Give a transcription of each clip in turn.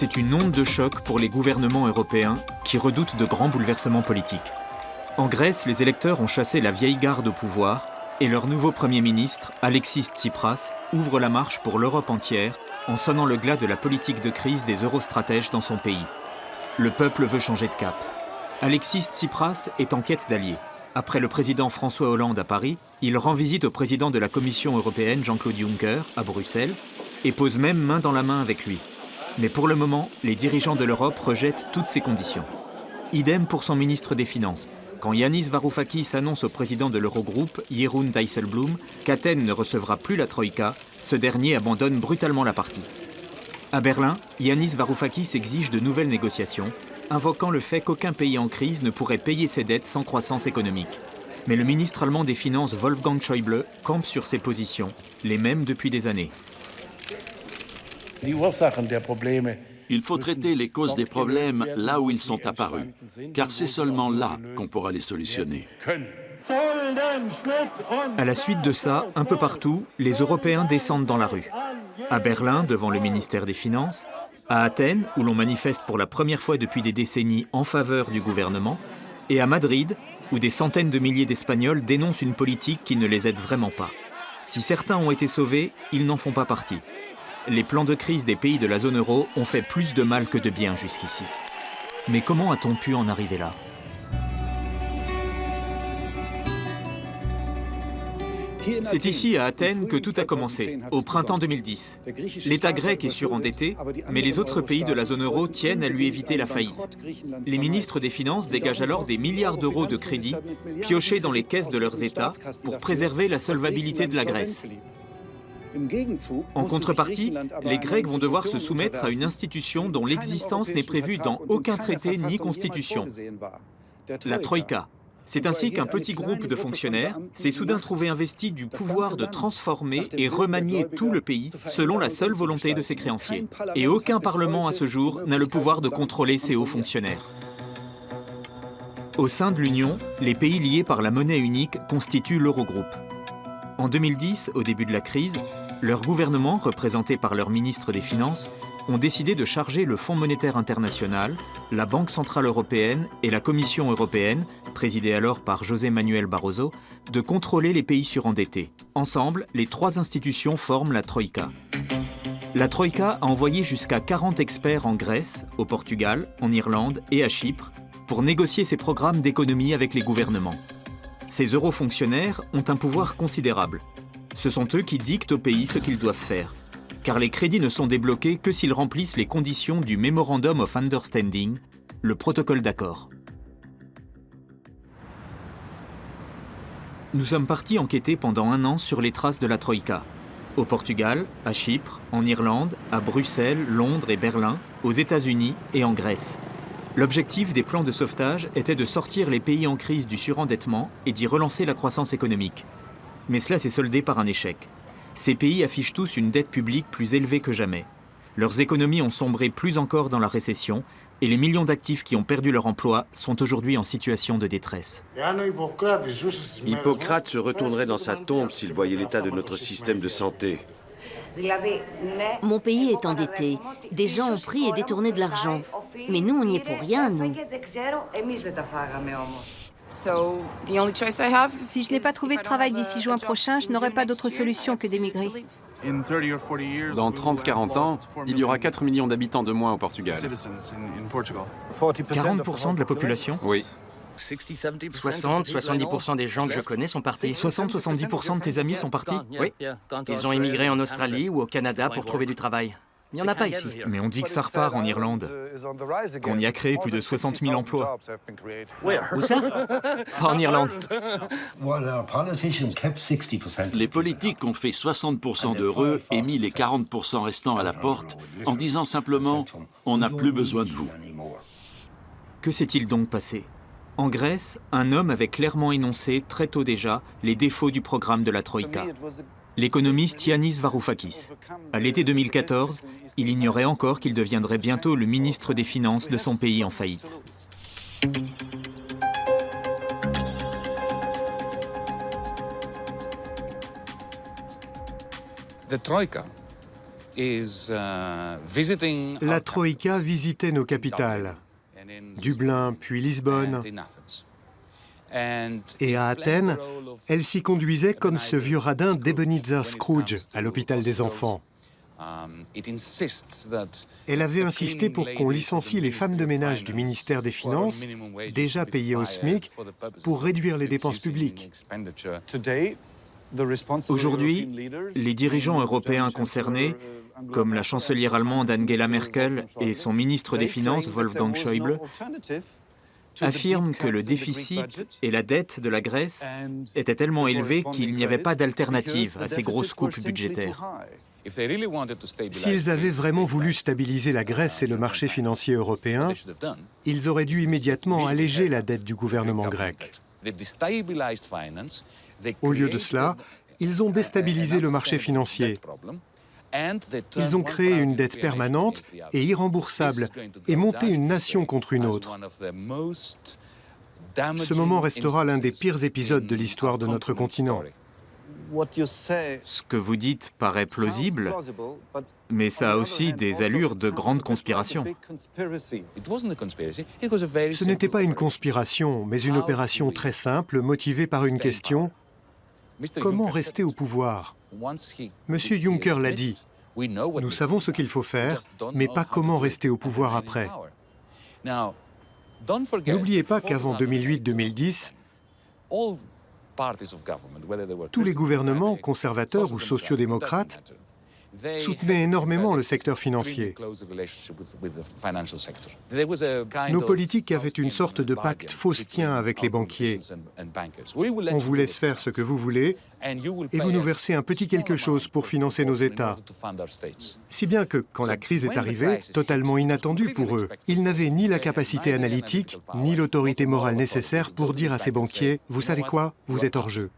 C'est une onde de choc pour les gouvernements européens qui redoutent de grands bouleversements politiques. En Grèce, les électeurs ont chassé la vieille garde au pouvoir et leur nouveau Premier ministre, Alexis Tsipras, ouvre la marche pour l'Europe entière en sonnant le glas de la politique de crise des eurostratèges dans son pays. Le peuple veut changer de cap. Alexis Tsipras est en quête d'alliés. Après le président François Hollande à Paris, il rend visite au président de la Commission européenne, Jean-Claude Juncker, à Bruxelles, et pose même main dans la main avec lui. Mais pour le moment, les dirigeants de l'Europe rejettent toutes ces conditions. Idem pour son ministre des Finances. Quand Yanis Varoufakis annonce au président de l'Eurogroupe, Jeroen Dijsselbloem, qu'Athènes ne recevra plus la Troïka, ce dernier abandonne brutalement la partie. À Berlin, Yanis Varoufakis exige de nouvelles négociations, invoquant le fait qu'aucun pays en crise ne pourrait payer ses dettes sans croissance économique. Mais le ministre allemand des Finances Wolfgang Schäuble campe sur ses positions, les mêmes depuis des années. Il faut traiter les causes des problèmes là où ils sont apparus, car c'est seulement là qu'on pourra les solutionner. À la suite de ça, un peu partout, les Européens descendent dans la rue. À Berlin, devant le ministère des Finances, à Athènes, où l'on manifeste pour la première fois depuis des décennies en faveur du gouvernement, et à Madrid, où des centaines de milliers d'Espagnols dénoncent une politique qui ne les aide vraiment pas. Si certains ont été sauvés, ils n'en font pas partie. Les plans de crise des pays de la zone euro ont fait plus de mal que de bien jusqu'ici. Mais comment a-t-on pu en arriver là ? C'est ici, à Athènes, que tout a commencé, au printemps 2010. L'État grec est surendetté, mais les autres pays de la zone euro tiennent à lui éviter la faillite. Les ministres des Finances dégagent alors des milliards d'euros de crédits, piochés dans les caisses de leurs États, pour préserver la solvabilité de la Grèce. En contrepartie, les Grecs vont devoir se soumettre à une institution dont l'existence n'est prévue dans aucun traité ni constitution, la Troïka. C'est ainsi qu'un petit groupe de fonctionnaires s'est soudain trouvé investi du pouvoir de transformer et remanier tout le pays selon la seule volonté de ses créanciers. Et aucun parlement à ce jour n'a le pouvoir de contrôler ces hauts fonctionnaires. Au sein de l'Union, les pays liés par la monnaie unique constituent l'Eurogroupe. En 2010, au début de la crise, leurs gouvernements, représentés par leur ministre des Finances, ont décidé de charger le Fonds monétaire international, la Banque centrale européenne et la Commission européenne, présidée alors par José Manuel Barroso, de contrôler les pays surendettés. Ensemble, les trois institutions forment la Troïka. La Troïka a envoyé jusqu'à 40 experts en Grèce, au Portugal, en Irlande et à Chypre pour négocier ces programmes d'économie avec les gouvernements. Ces eurofonctionnaires ont un pouvoir considérable. Ce sont eux qui dictent aux pays ce qu'ils doivent faire, car les crédits ne sont débloqués que s'ils remplissent les conditions du Memorandum of Understanding, le protocole d'accord. Nous sommes partis enquêter pendant 1 an sur les traces de la Troïka. Au Portugal, à Chypre, en Irlande, à Bruxelles, Londres et Berlin, aux États-Unis et en Grèce. L'objectif des plans de sauvetage était de sortir les pays en crise du surendettement et d'y relancer la croissance économique. Mais cela s'est soldé par un échec. Ces pays affichent tous une dette publique plus élevée que jamais. Leurs économies ont sombré plus encore dans la récession et les millions d'actifs qui ont perdu leur emploi sont aujourd'hui en situation de détresse. Hippocrate se retournerait dans sa tombe s'il voyait l'état de notre système de santé. Mon pays est endetté. Des gens ont pris et détourné de l'argent. Mais nous, on n'y est pour rien, nous. Si je n'ai pas trouvé de travail d'ici juin prochain, je n'aurai pas d'autre solution que d'émigrer. Dans 30-40 ans, il y aura 4 millions d'habitants de moins au Portugal. 40% de la population ? Oui. 60-70% des gens que je connais sont partis. 60-70% de tes amis sont partis ? Oui. Ils ont émigré en Australie ou au Canada pour trouver du travail. Il n'y en a pas ici. Mais on dit que ça repart en Irlande, qu'on y a créé plus de 60 000 emplois. Où ça? Pas en Irlande. Les politiques ont fait 60% d'heureux et mis les 40% restants à la porte en disant simplement « on n'a plus besoin de vous ». Que s'est-il donc passé ? En Grèce, un homme avait clairement énoncé, très tôt déjà, les défauts du programme de la Troïka. L'économiste Yanis Varoufakis. À l'été 2014, il ignorait encore qu'il deviendrait bientôt le ministre des Finances de son pays en faillite. The Troika La Troïka visitait nos capitales, Dublin puis Lisbonne. Et à Athènes, elle s'y conduisait comme ce vieux radin d'Ebenezer Scrooge à l'hôpital des enfants. Elle avait insisté pour qu'on licencie les femmes de ménage du ministère des Finances, déjà payées au SMIC, pour réduire les dépenses publiques. Aujourd'hui, les dirigeants européens concernés, comme la chancelière allemande Angela Merkel et son ministre des Finances Wolfgang Schäuble, affirment que le déficit et la dette de la Grèce étaient tellement élevés qu'il n'y avait pas d'alternative à ces grosses coupes budgétaires. S'ils avaient vraiment voulu stabiliser la Grèce et le marché financier européen, ils auraient dû immédiatement alléger la dette du gouvernement grec. Au lieu de cela, ils ont déstabilisé le marché financier. Ils ont créé une dette permanente et irremboursable et monté une nation contre une autre. Ce moment restera l'un des pires épisodes de l'histoire de notre continent. Ce que vous dites paraît plausible, mais ça a aussi des allures de grande conspiration. Ce n'était pas une conspiration, mais une opération très simple, motivée par une question: comment rester au pouvoir? Monsieur Juncker l'a dit, nous savons ce qu'il faut faire, mais pas comment rester au pouvoir après. N'oubliez pas qu'avant 2008-2010, tous les gouvernements, conservateurs ou sociodémocrates, soutenaient énormément le secteur financier. Nos politiques avaient une sorte de pacte faustien avec les banquiers. On vous laisse faire ce que vous voulez et vous nous versez un petit quelque chose pour financer nos États. Si bien que, quand la crise est arrivée, totalement inattendue pour eux, ils n'avaient ni la capacité analytique, ni l'autorité morale nécessaire pour dire à ces banquiers « Vous savez quoi? Vous êtes hors jeu ».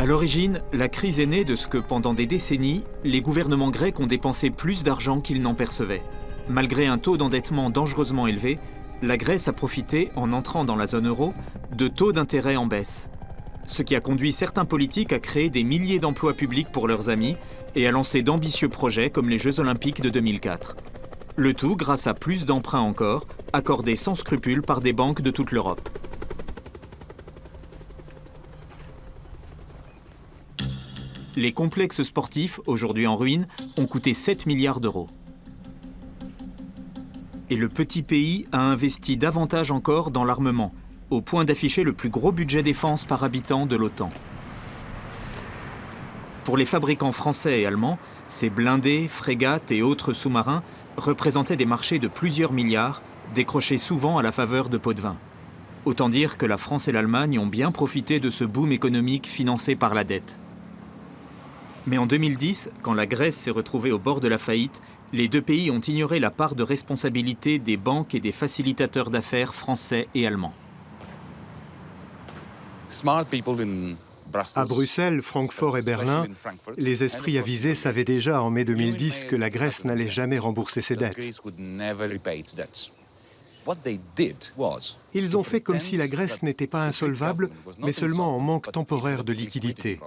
À l'origine, la crise est née de ce que, pendant des décennies, les gouvernements grecs ont dépensé plus d'argent qu'ils n'en percevaient. Malgré un taux d'endettement dangereusement élevé, la Grèce a profité, en entrant dans la zone euro, de taux d'intérêt en baisse. Ce qui a conduit certains politiques à créer des milliers d'emplois publics pour leurs amis et à lancer d'ambitieux projets comme les Jeux Olympiques de 2004. Le tout grâce à plus d'emprunts encore, accordés sans scrupule par des banques de toute l'Europe. Les complexes sportifs, aujourd'hui en ruine, ont coûté 7 milliards d'euros. Et le petit pays a investi davantage encore dans l'armement, au point d'afficher le plus gros budget défense par habitant de l'OTAN. Pour les fabricants français et allemands, ces blindés, frégates et autres sous-marins représentaient des marchés de plusieurs milliards, décrochés souvent à la faveur de pots de vin. Autant dire que la France et l'Allemagne ont bien profité de ce boom économique financé par la dette. Mais en 2010, quand la Grèce s'est retrouvée au bord de la faillite, les deux pays ont ignoré la part de responsabilité des banques et des facilitateurs d'affaires français et allemands. À Bruxelles, Francfort et Berlin, les esprits avisés savaient déjà en mai 2010 que la Grèce n'allait jamais rembourser ses dettes. Ils ont fait comme si la Grèce n'était pas insolvable, mais seulement en manque temporaire de liquidité.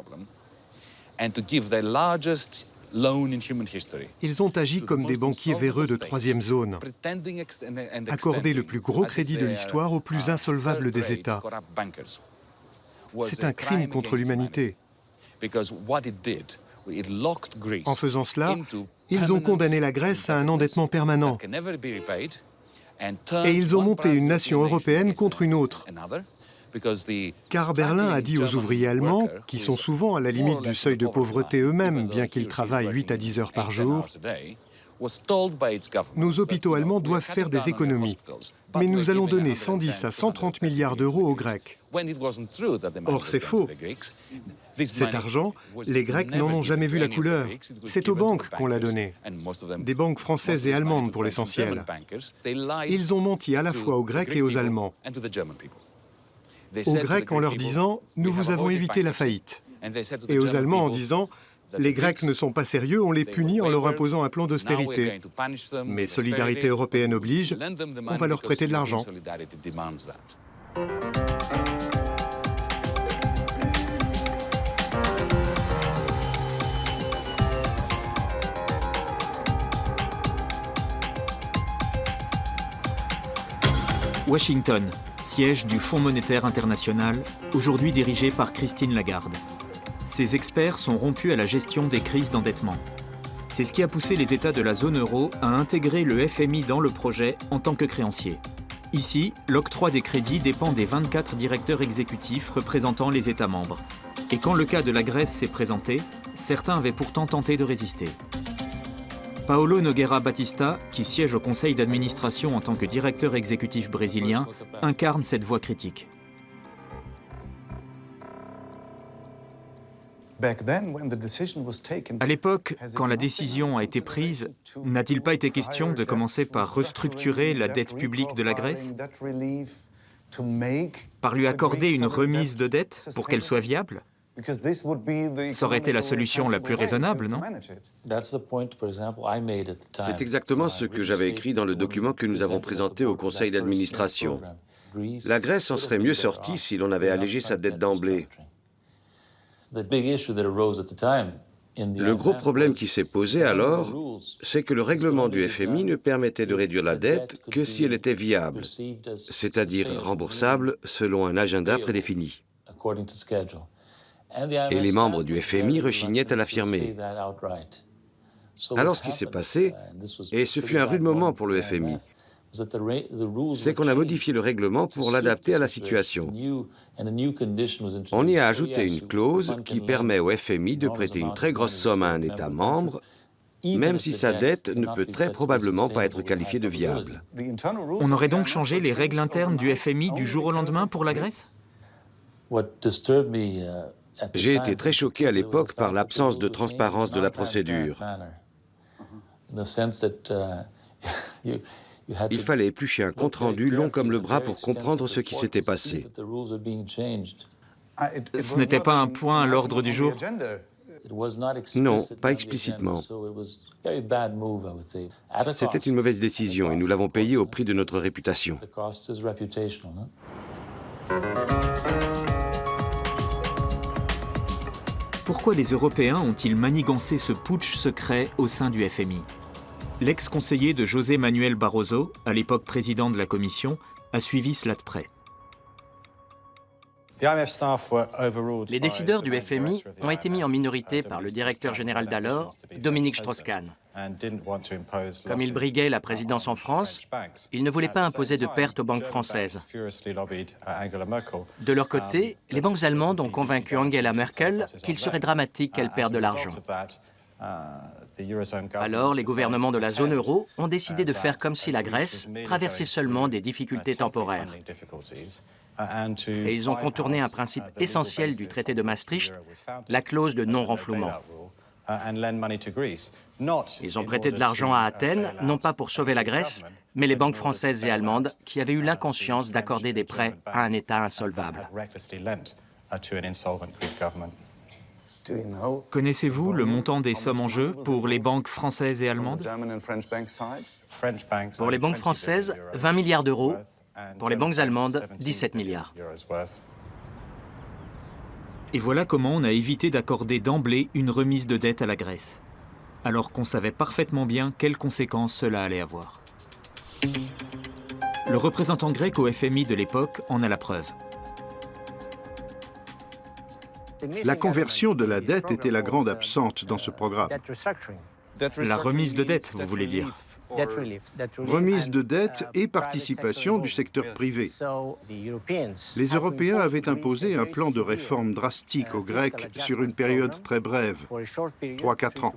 Ils ont agi comme des banquiers véreux de troisième zone, accorder le plus gros crédit de l'histoire aux plus insolvables des États. C'est un crime contre l'humanité. En faisant cela, ils ont condamné la Grèce à un endettement permanent. Et ils ont monté une nation européenne contre une autre. Car Berlin a dit aux ouvriers allemands, qui sont souvent à la limite du seuil de pauvreté eux-mêmes, bien qu'ils travaillent 8 à 10 heures par jour, nos hôpitaux allemands doivent faire des économies, mais nous allons donner 110 à 130 milliards d'euros aux Grecs. Or, c'est faux. Cet argent, les Grecs n'en ont jamais vu la couleur. C'est aux banques qu'on l'a donné. Des banques françaises et allemandes pour l'essentiel. Ils ont menti à la fois aux Grecs et aux Allemands. Aux Grecs en leur disant « nous vous avons évité la faillite » et aux Allemands en disant Les Grecs ne sont pas sérieux, on les punit en leur imposant un plan d'austérité. Mais solidarité européenne oblige, on va leur prêter de l'argent. Washington, siège du Fonds monétaire international, aujourd'hui dirigé par Christine Lagarde. Ses experts sont rompus à la gestion des crises d'endettement. C'est ce qui a poussé les États de la zone euro à intégrer le FMI dans le projet en tant que créancier. Ici, l'octroi des crédits dépend des 24 directeurs exécutifs représentant les États membres. Et quand le cas de la Grèce s'est présenté, certains avaient pourtant tenté de résister. Paolo Nogueira Batista, qui siège au conseil d'administration en tant que directeur exécutif brésilien, incarne cette voix critique. À l'époque, quand la décision a été prise, n'a-t-il pas été question de commencer par restructurer la dette publique de la Grèce? Par lui accorder une remise de dette pour qu'elle soit viable? Ça aurait été la solution la plus raisonnable, non? C'est exactement ce que j'avais écrit dans le document que nous avons présenté au conseil d'administration. La Grèce en serait mieux sortie si l'on avait allégé sa dette d'emblée. Le gros problème qui s'est posé alors, c'est que le règlement du FMI ne permettait de réduire la dette que si elle était viable, c'est-à-dire remboursable selon un agenda prédéfini. Et les membres du FMI rechignaient à l'affirmer. Alors ce qui s'est passé, et ce fut un rude moment pour le FMI, c'est qu'on a modifié le règlement pour l'adapter à la situation. On y a ajouté une clause qui permet au FMI de prêter une très grosse somme à un État membre, même si sa dette ne peut très probablement pas être qualifiée de viable. On aurait donc changé les règles internes du FMI du jour au lendemain pour la Grèce? J'ai été très choqué à l'époque par l'absence de transparence de la procédure. Il fallait éplucher un compte-rendu long comme le bras pour comprendre ce qui s'était passé. Ce n'était pas un point à l'ordre du jour? Non, pas explicitement. C'était une mauvaise décision et nous l'avons payée au prix de notre réputation. Pourquoi les Européens ont-ils manigancé ce putsch secret au sein du FMI? L'ex-conseiller de José Manuel Barroso, à l'époque président de la Commission, a suivi cela de près. Les décideurs du FMI ont été mis en minorité par le directeur général d'alors, Dominique Strauss-Kahn. Comme il briguait la présidence en France, il ne voulait pas imposer de pertes aux banques françaises. De leur côté, les banques allemandes ont convaincu Angela Merkel qu'il serait dramatique qu'elle perde de l'argent. Alors, les gouvernements de la zone euro ont décidé de faire comme si la Grèce traversait seulement des difficultés temporaires. Et ils ont contourné un principe essentiel du traité de Maastricht, la clause de non-renflouement. Ils ont prêté de l'argent à Athènes, non pas pour sauver la Grèce, mais les banques françaises et allemandes qui avaient eu l'inconscience d'accorder des prêts à un État insolvable. Connaissez-vous le montant des sommes en jeu pour les banques françaises et allemandes? Pour les banques françaises, 20 milliards d'euros. Pour les banques allemandes, 17 milliards. Et voilà comment on a évité d'accorder d'emblée une remise de dette à la Grèce, alors qu'on savait parfaitement bien quelles conséquences cela allait avoir. Le représentant grec au FMI de l'époque en a la preuve. La conversion de la dette était la grande absente dans ce programme. La remise de dette, vous voulez dire? Remise de dette et participation du secteur privé. Les Européens avaient imposé un plan de réforme drastique aux Grecs sur une période très brève, 3-4 ans.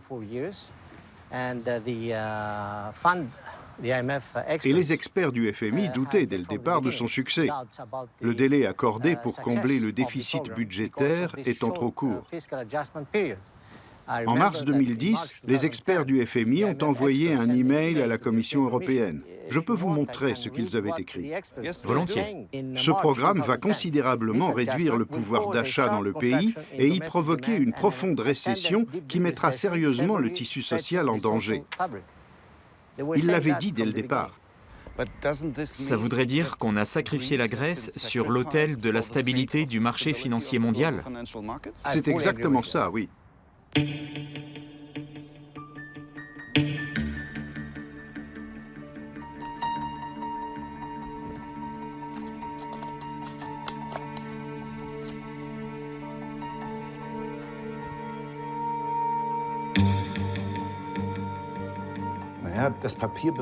Et les experts du FMI doutaient dès le départ de son succès, le délai accordé pour combler le déficit budgétaire étant trop court. En mars 2010, les experts du FMI ont envoyé un email à la Commission européenne. Je peux vous montrer ce qu'ils avaient écrit. Volontiers. Ce programme va considérablement réduire le pouvoir d'achat dans le pays et y provoquer une profonde récession qui mettra sérieusement le tissu social en danger. Il l'avait dit dès le départ. Ça voudrait dire qu'on a sacrifié la Grèce sur l'autel de la stabilité du marché financier mondial. C'est exactement ça, oui.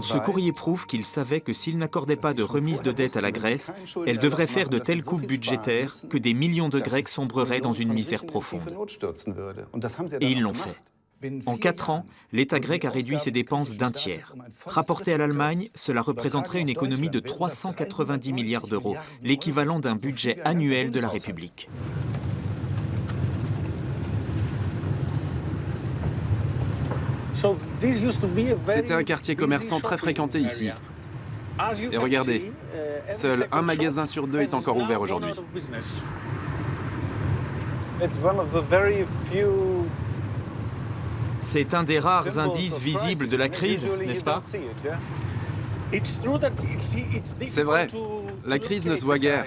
Ce courrier prouve qu'il savait que s'il n'accordait pas de remise de dette à la Grèce, elle devrait faire de telles coupes budgétaires que des millions de Grecs sombreraient dans une misère profonde. Et ils l'ont fait. En 4 ans, l'État grec a réduit ses dépenses d'1 tiers. Rapporté à l'Allemagne, cela représenterait une économie de 390 milliards d'euros, l'équivalent d'un budget annuel de la République. C'était un quartier commerçant très fréquenté ici. Et regardez, seul un magasin sur 2 est encore ouvert aujourd'hui. C'est un des rares indices visibles de la crise, n'est-ce pas? C'est vrai, la crise ne se voit guère.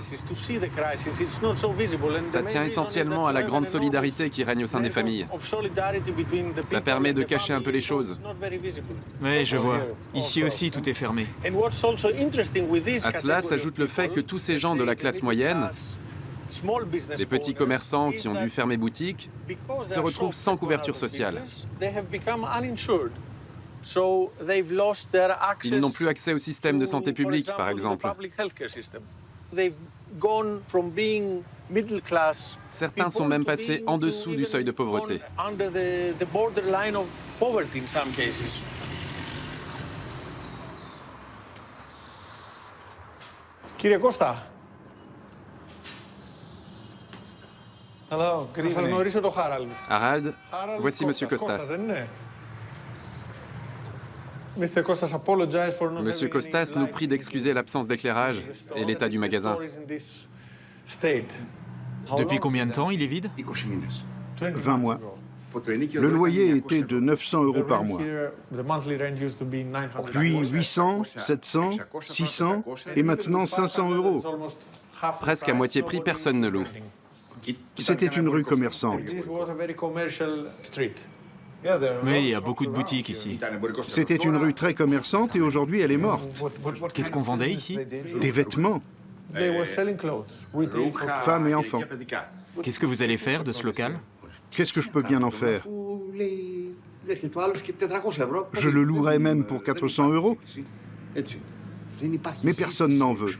Ça tient essentiellement à la grande solidarité qui règne au sein des familles. Ça permet de cacher un peu les choses. Oui, je vois. Ici aussi, tout est fermé. À cela s'ajoute le fait que tous ces gens de la classe moyenne, les petits commerçants qui ont dû fermer boutique, se retrouvent sans couverture sociale. Ils n'ont plus accès au système de santé publique, par exemple. Certains sont même passés en dessous du seuil de pauvreté. Κύριε Κώστα. Να σας γνωρίσω το Χάραλντ. Harald, voici Monsieur Costas. Monsieur Costas nous prie d'excuser l'absence d'éclairage et l'état du magasin. Depuis combien de temps il est vide? 20 mois. Le loyer était de 900 € par mois. Puis 800, 700, 600 et maintenant 500 €. Presque à moitié prix, personne ne loue. C'était une rue commerçante. Oui, il y a beaucoup de boutiques ici. C'était une rue très commerçante et aujourd'hui elle est morte. Qu'est-ce qu'on vendait ici? Des vêtements, femmes et enfants. Qu'est-ce que vous allez faire de ce local? Qu'est-ce que je peux bien en faire? Je le louerais même pour 400 €. Mais personne n'en veut.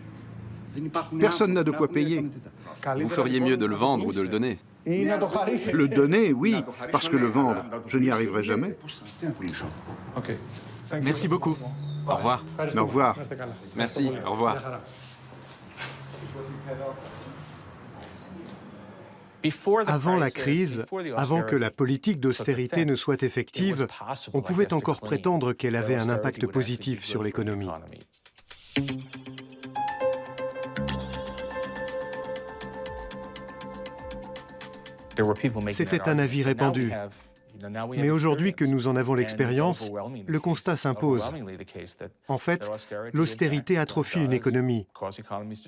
Personne n'a de quoi payer. Vous feriez mieux de le vendre ou de le donner. Le donner, oui, parce que le vendre, je n'y arriverai jamais. Merci beaucoup. Au revoir. Au revoir. Merci, au revoir. Avant la crise, avant que la politique d'austérité ne soit effective, on pouvait encore prétendre qu'elle avait un impact positif sur l'économie. C'était un avis répandu. Mais aujourd'hui que nous en avons l'expérience, le constat s'impose. En fait, l'austérité atrophie une économie,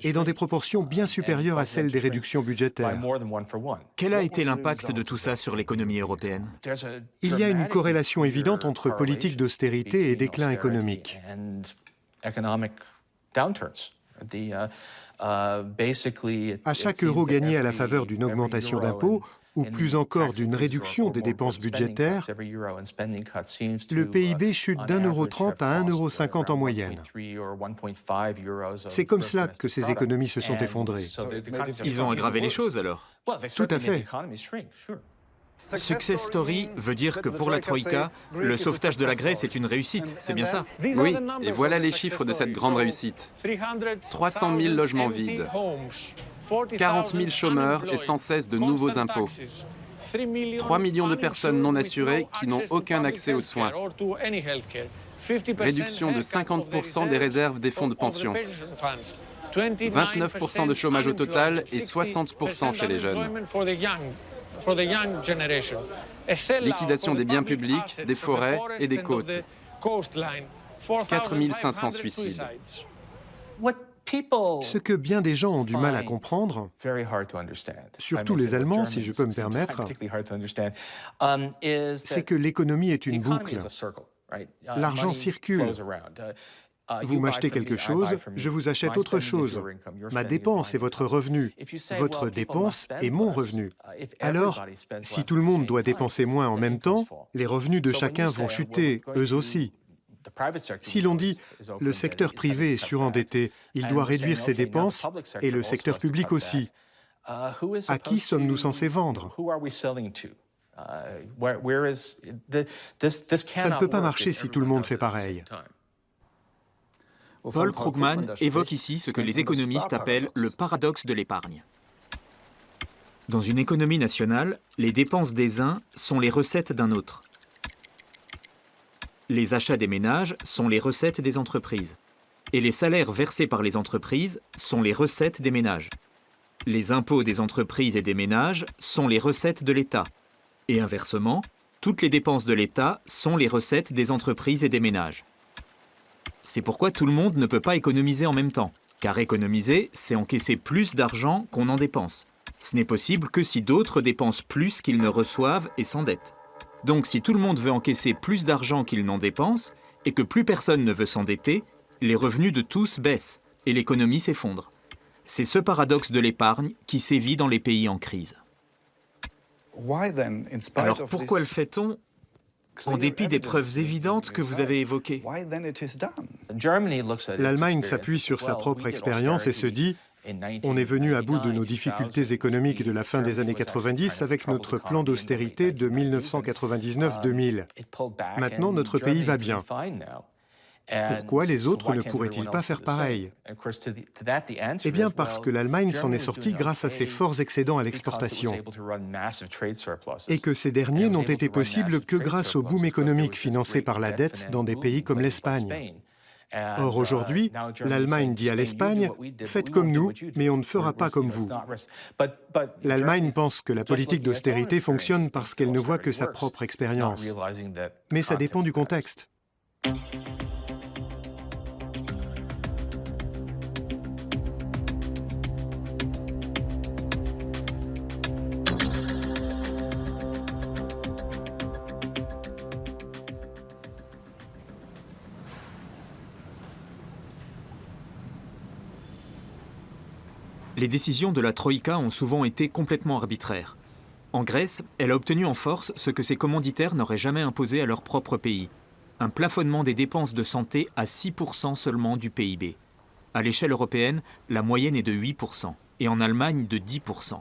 et dans des proportions bien supérieures à celles des réductions budgétaires. Quel a été l'impact de tout ça sur l'économie européenne? Il y a une corrélation évidente entre politique d'austérité et déclin économique. À chaque euro gagné à la faveur d'une augmentation d'impôts, ou plus encore d'une réduction des dépenses budgétaires, le PIB chute d'1,30 € à 1,50 € en moyenne. C'est comme cela que ces économies se sont effondrées. Ils ont aggravé les choses alors? Tout à fait. Success story veut dire que pour la Troïka, le sauvetage de la Grèce est une réussite, c'est bien ça? Oui, et voilà les chiffres de cette grande réussite. 300 000 logements vides, 40 000 chômeurs et sans cesse de nouveaux impôts. 3 millions de personnes non assurées qui n'ont aucun accès aux soins. Réduction de 50% des réserves des fonds de pension. 29% de chômage au total et 60% chez les jeunes. Liquidation des biens publics, des forêts et des côtes. 4500 suicides. Ce que bien des gens ont du mal à comprendre, surtout les Allemands, si je peux me permettre, c'est que l'économie est une boucle. L'argent circule. Vous m'achetez quelque chose, je vous achète autre chose. Ma dépense est votre revenu. Votre dépense est mon revenu. Alors, si tout le monde doit dépenser moins en même temps, les revenus de chacun vont chuter, eux aussi. Si l'on dit « le secteur privé est surendetté, il doit réduire ses dépenses, et le secteur public aussi », à qui sommes-nous censés vendre? Ça ne peut pas marcher si tout le monde fait pareil. Paul Krugman évoque ici ce que les économistes appellent le paradoxe de l'épargne. Dans une économie nationale, les dépenses des uns sont les recettes d'un autre. Les achats des ménages sont les recettes des entreprises. Et les salaires versés par les entreprises sont les recettes des ménages. Les impôts des entreprises et des ménages sont les recettes de l'État. Et inversement, toutes les dépenses de l'État sont les recettes des entreprises et des ménages. C'est pourquoi tout le monde ne peut pas économiser en même temps. Car économiser, c'est encaisser plus d'argent qu'on en dépense. Ce n'est possible que si d'autres dépensent plus qu'ils ne reçoivent et s'endettent. Donc si tout le monde veut encaisser plus d'argent qu'il n'en dépense, et que plus personne ne veut s'endetter, les revenus de tous baissent, et l'économie s'effondre. C'est ce paradoxe de l'épargne qui sévit dans les pays en crise. Alors pourquoi le fait-on, en dépit des preuves évidentes que vous avez évoquées? L'Allemagne s'appuie sur sa propre expérience et se dit « On est venu à bout de nos difficultés économiques de la fin des années 90 avec notre plan d'austérité de 1999-2000. Maintenant, notre pays va bien. Pourquoi les autres ne pourraient-ils pas faire pareil? Eh bien parce que l'Allemagne s'en est sortie grâce à ses forts excédents à l'exportation et que ces derniers n'ont été possibles que grâce au boom économique financé par la dette dans des pays comme l'Espagne. Or aujourd'hui, l'Allemagne dit à l'Espagne « Faites comme nous, mais on ne fera pas comme vous ». L'Allemagne pense que la politique d'austérité fonctionne parce qu'elle ne voit que sa propre expérience. Mais ça dépend du contexte. Les décisions de la Troïka ont souvent été complètement arbitraires. En Grèce, elle a obtenu en force ce que ses commanditaires n'auraient jamais imposé à leur propre pays. Un plafonnement des dépenses de santé à 6% seulement du PIB. À l'échelle européenne, la moyenne est de 8%, et en Allemagne de 10%.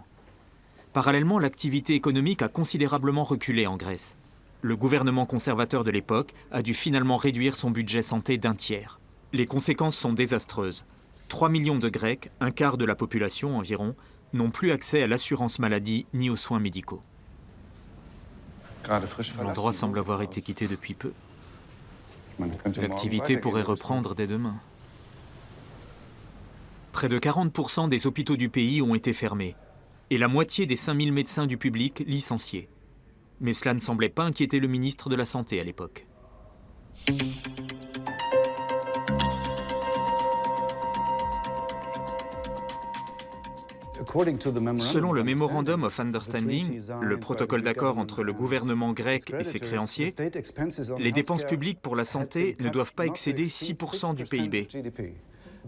Parallèlement, l'activité économique a considérablement reculé en Grèce. Le gouvernement conservateur de l'époque a dû finalement réduire son budget santé d'un tiers. Les conséquences sont désastreuses. 3 millions de Grecs, un quart de la population environ, n'ont plus accès à l'assurance maladie ni aux soins médicaux. L'endroit semble avoir été quitté depuis peu. L'activité pourrait reprendre dès demain. Près de 40% des hôpitaux du pays ont été fermés, et la moitié des 5000 médecins du public licenciés. Mais cela ne semblait pas inquiéter le ministre de la Santé à l'époque. Selon le Memorandum of Understanding, le protocole d'accord entre le gouvernement grec et ses créanciers, les dépenses publiques pour la santé ne doivent pas excéder 6% du PIB.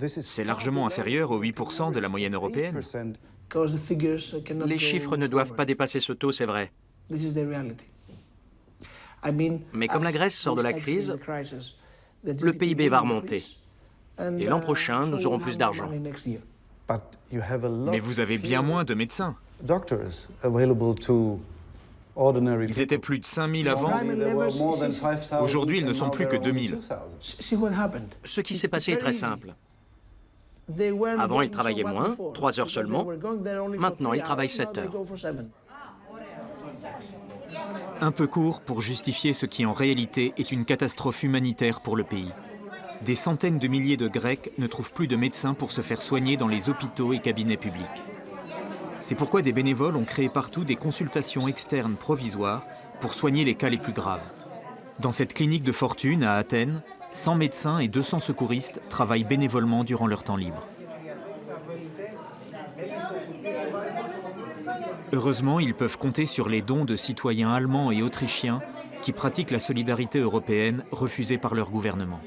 C'est largement inférieur aux 8% de la moyenne européenne. Les chiffres ne doivent pas dépasser ce taux, c'est vrai. Mais comme la Grèce sort de la crise, le PIB va remonter. Et l'an prochain, nous aurons plus d'argent. Mais vous avez bien moins de médecins. Ils étaient plus de 5000 avant. Aujourd'hui, ils ne sont plus que 2000. Ce qui s'est passé est très simple. Avant, ils travaillaient moins, 3 heures seulement. Maintenant, ils travaillent 7 heures. Un peu court pour justifier ce qui en réalité est une catastrophe humanitaire pour le pays. Des centaines de milliers de Grecs ne trouvent plus de médecins pour se faire soigner dans les hôpitaux et cabinets publics. C'est pourquoi des bénévoles ont créé partout des consultations externes provisoires pour soigner les cas les plus graves. Dans cette clinique de fortune à Athènes, 100 médecins et 200 secouristes travaillent bénévolement durant leur temps libre. Heureusement, ils peuvent compter sur les dons de citoyens allemands et autrichiens qui pratiquent la solidarité européenne refusée par leur gouvernement.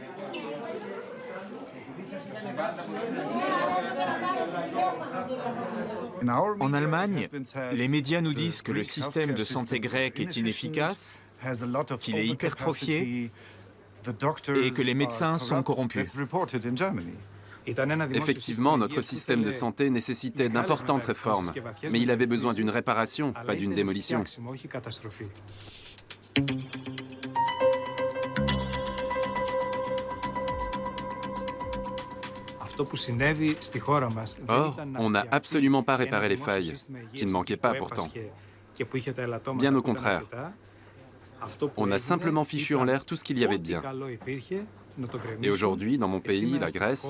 En Allemagne, les médias nous disent que le système de santé grec est inefficace, qu'il est hypertrophié et que les médecins sont corrompus. Effectivement, notre système de santé nécessitait d'importantes réformes, mais il avait besoin d'une réparation, pas d'une démolition. Or, on n'a absolument pas réparé les failles, qui ne manquaient pas pourtant. Bien au contraire. On a simplement fichu en l'air tout ce qu'il y avait de bien. Et aujourd'hui, dans mon pays, la Grèce,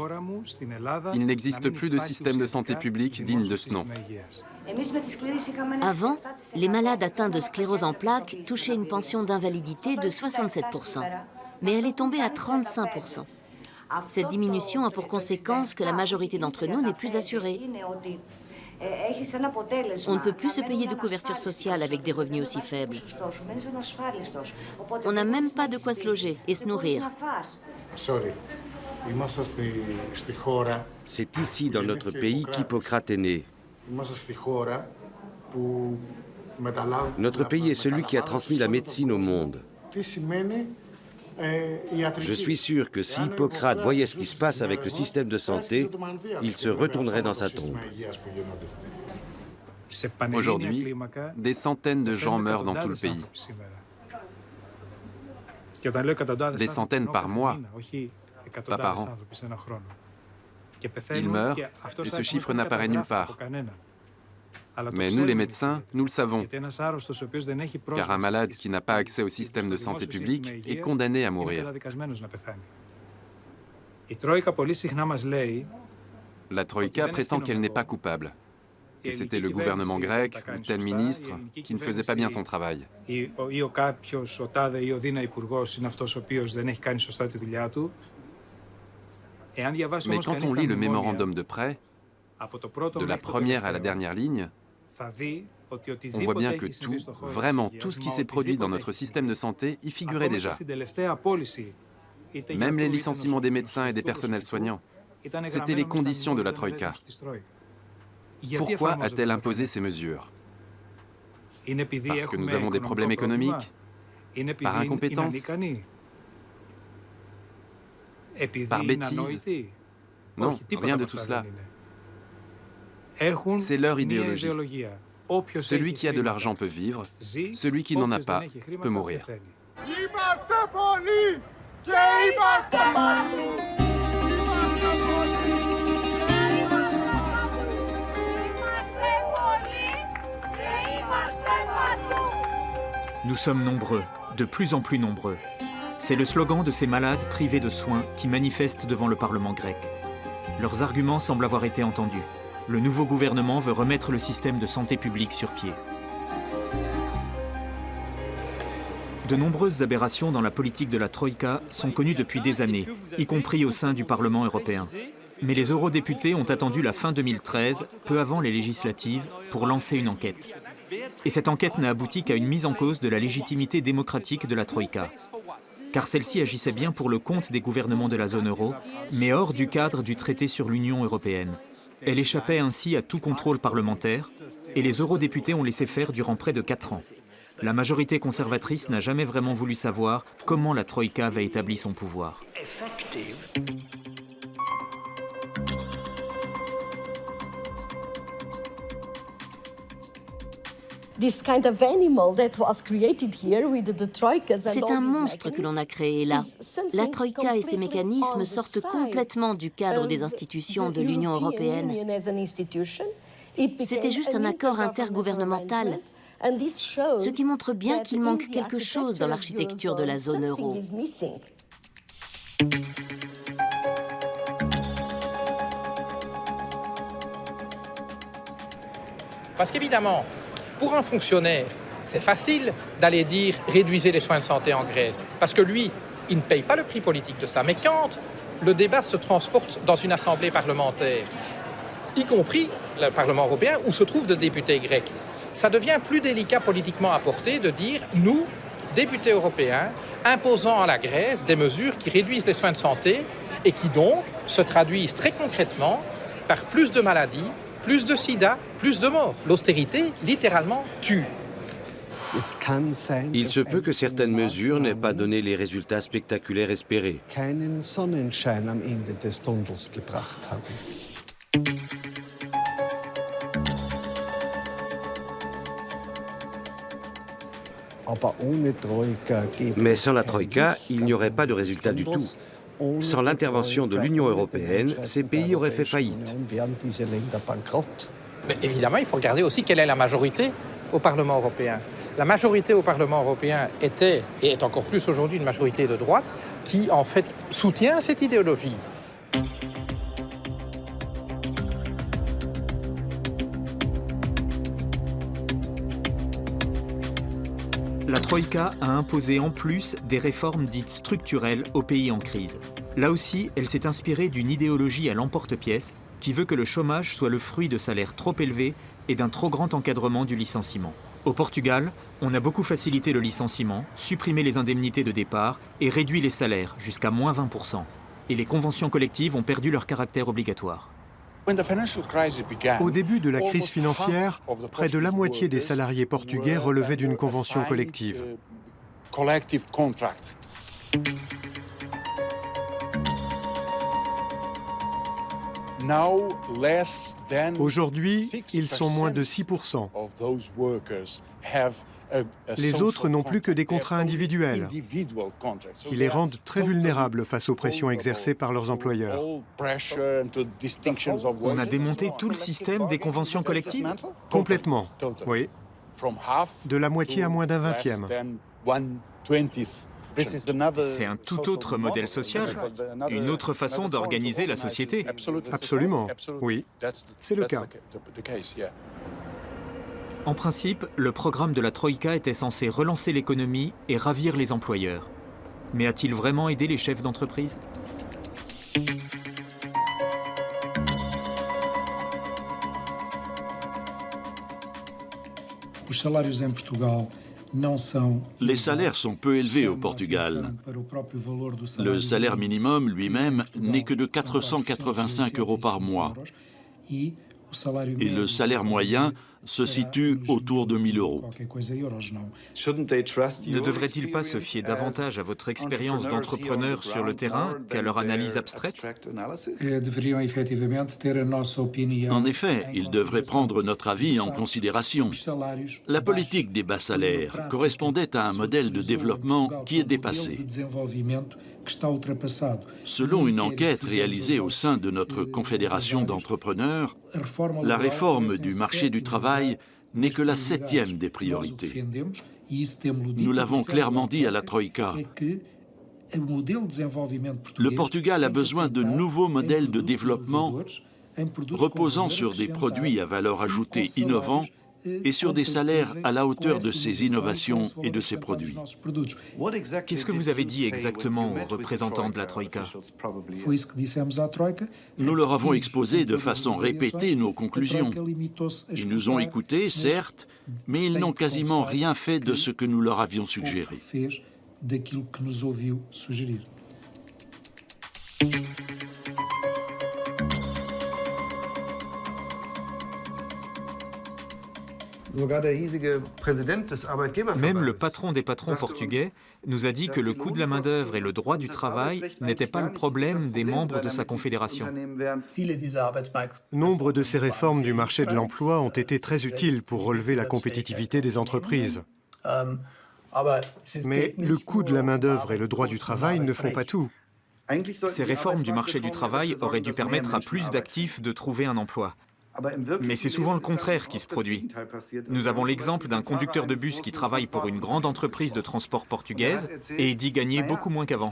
il n'existe plus de système de santé publique digne de ce nom. Avant, les malades atteints de sclérose en plaques touchaient une pension d'invalidité de 67%, mais elle est tombée à 35%. Cette diminution a pour conséquence que la majorité d'entre nous n'est plus assurée. On ne peut plus se payer de couverture sociale avec des revenus aussi faibles. On n'a même pas de quoi se loger et se nourrir. C'est ici, dans notre pays, qu'Hippocrate est né. Notre pays est celui qui a transmis la médecine au monde. Je suis sûr que si Hippocrate voyait ce qui se passe avec le système de santé, il se retournerait dans sa tombe. Aujourd'hui, des centaines de gens meurent dans tout le pays. Des centaines par mois, pas par an. Ils meurent et ce chiffre n'apparaît nulle part. Mais nous, les médecins, nous le savons, car un malade qui n'a pas accès au système de santé publique est condamné à mourir. La Troïka prétend qu'elle n'est pas coupable, que c'était le gouvernement grec ou tel ministre qui ne faisait pas bien son travail. Mais quand on lit le mémorandum de prêt, de la première à la dernière ligne, on voit bien que tout, vraiment tout ce qui s'est produit dans notre système de santé y figurait déjà. Même les licenciements des médecins et des personnels soignants. C'était les conditions de la Troïka. Pourquoi a-t-elle imposé ces mesures? Parce que nous avons des problèmes économiques? Par incompétence? Par bêtise? Non, rien de tout cela. C'est leur idéologie. Celui qui a de l'argent peut vivre, celui qui n'en a pas peut mourir. Nous sommes nombreux, de plus en plus nombreux. C'est le slogan de ces malades privés de soins qui manifestent devant le Parlement grec. Leurs arguments semblent avoir été entendus. Le nouveau gouvernement veut remettre le système de santé publique sur pied. De nombreuses aberrations dans la politique de la Troïka sont connues depuis des années, y compris au sein du Parlement européen. Mais les eurodéputés ont attendu la fin 2013, peu avant les législatives, pour lancer une enquête. Et cette enquête n'a abouti qu'à une mise en cause de la légitimité démocratique de la Troïka. Car celle-ci agissait bien pour le compte des gouvernements de la zone euro, mais hors du cadre du traité sur l'Union européenne. Elle échappait ainsi à tout contrôle parlementaire, et les eurodéputés ont laissé faire durant près de 4 ans. La majorité conservatrice n'a jamais vraiment voulu savoir comment la Troïka avait établi son pouvoir. C'est un monstre que l'on a créé là. La Troïka et ses mécanismes sortent complètement du cadre des institutions de l'Union européenne. C'était juste un accord intergouvernemental. Ce qui montre bien qu'il manque quelque chose dans l'architecture de la zone euro. Parce qu'évidemment, pour un fonctionnaire, c'est facile d'aller dire « réduisez les soins de santé en Grèce ». Parce que lui, il ne paye pas le prix politique de ça. Mais quand le débat se transporte dans une assemblée parlementaire, y compris le Parlement européen, où se trouvent des députés grecs, ça devient plus délicat politiquement à porter de dire « nous, députés européens, imposant à la Grèce des mesures qui réduisent les soins de santé et qui donc se traduisent très concrètement par plus de maladies, plus de sida, plus de morts. L'austérité, littéralement, tue. » Il se peut que certaines mesures n'aient pas donné les résultats spectaculaires espérés. Mais sans la Troïka, il n'y aurait pas de résultat du tout. Sans l'intervention de l'Union européenne, ces pays auraient fait faillite. Mais évidemment, il faut regarder aussi quelle est la majorité au Parlement européen. La majorité au Parlement européen était, et est encore plus aujourd'hui, une majorité de droite qui, en fait, soutient cette idéologie. La Troïka a imposé en plus des réformes dites structurelles aux pays en crise. Là aussi, elle s'est inspirée d'une idéologie à l'emporte-pièce qui veut que le chômage soit le fruit de salaires trop élevés et d'un trop grand encadrement du licenciement. Au Portugal, on a beaucoup facilité le licenciement, supprimé les indemnités de départ et réduit les salaires jusqu'à moins 20%. Et les conventions collectives ont perdu leur caractère obligatoire. Au début de la crise financière, près de la moitié des salariés portugais relevaient d'une convention collective. Aujourd'hui, ils sont moins de 6%. Les autres n'ont plus que des contrats individuels qui les rendent très vulnérables face aux pressions exercées par leurs employeurs. On a démonté tout le système des conventions collectives ? Complètement, oui. De la moitié à moins d'un vingtième. C'est un tout autre modèle social, une autre façon d'organiser la société. Absolument, oui, c'est le cas. En principe, le programme de la Troïka était censé relancer l'économie et ravir les employeurs. Mais a-t-il vraiment aidé les chefs d'entreprise ? Les salaires sont peu élevés au Portugal. Le salaire minimum lui-même n'est que de 485 € par mois. Et le salaire moyen se situe autour de 1 000 €. Ne devrait-il pas se fier davantage à votre expérience d'entrepreneur sur le terrain qu'à leur analyse abstraite ? En effet, ils devraient prendre notre avis en considération. La politique des bas salaires correspondait à un modèle de développement qui est dépassé. Selon une enquête réalisée au sein de notre confédération d'entrepreneurs, la réforme du marché du travail n'est que la 7e des priorités. Nous l'avons clairement dit à la Troïka. Le Portugal a besoin de nouveaux modèles de développement reposant sur des produits à valeur ajoutée innovants et sur des salaires à la hauteur de ces innovations et de ces produits. Qu'est-ce que vous avez dit exactement aux représentants de la Troïka ? Nous leur avons exposé de façon répétée nos conclusions. Ils nous ont écoutés, certes, mais ils n'ont quasiment rien fait de ce que nous leur avions suggéré. Même le patron des patrons portugais nous a dit que le coût de la main-d'œuvre et le droit du travail n'étaient pas le problème des membres de sa confédération. Nombre de ces réformes du marché de l'emploi ont été très utiles pour relever la compétitivité des entreprises. Mais le coût de la main-d'œuvre et le droit du travail ne font pas tout. Ces réformes du marché du travail auraient dû permettre à plus d'actifs de trouver un emploi. Mais c'est souvent le contraire qui se produit. Nous avons l'exemple d'un conducteur de bus qui travaille pour une grande entreprise de transport portugaise et dit gagner beaucoup moins qu'avant.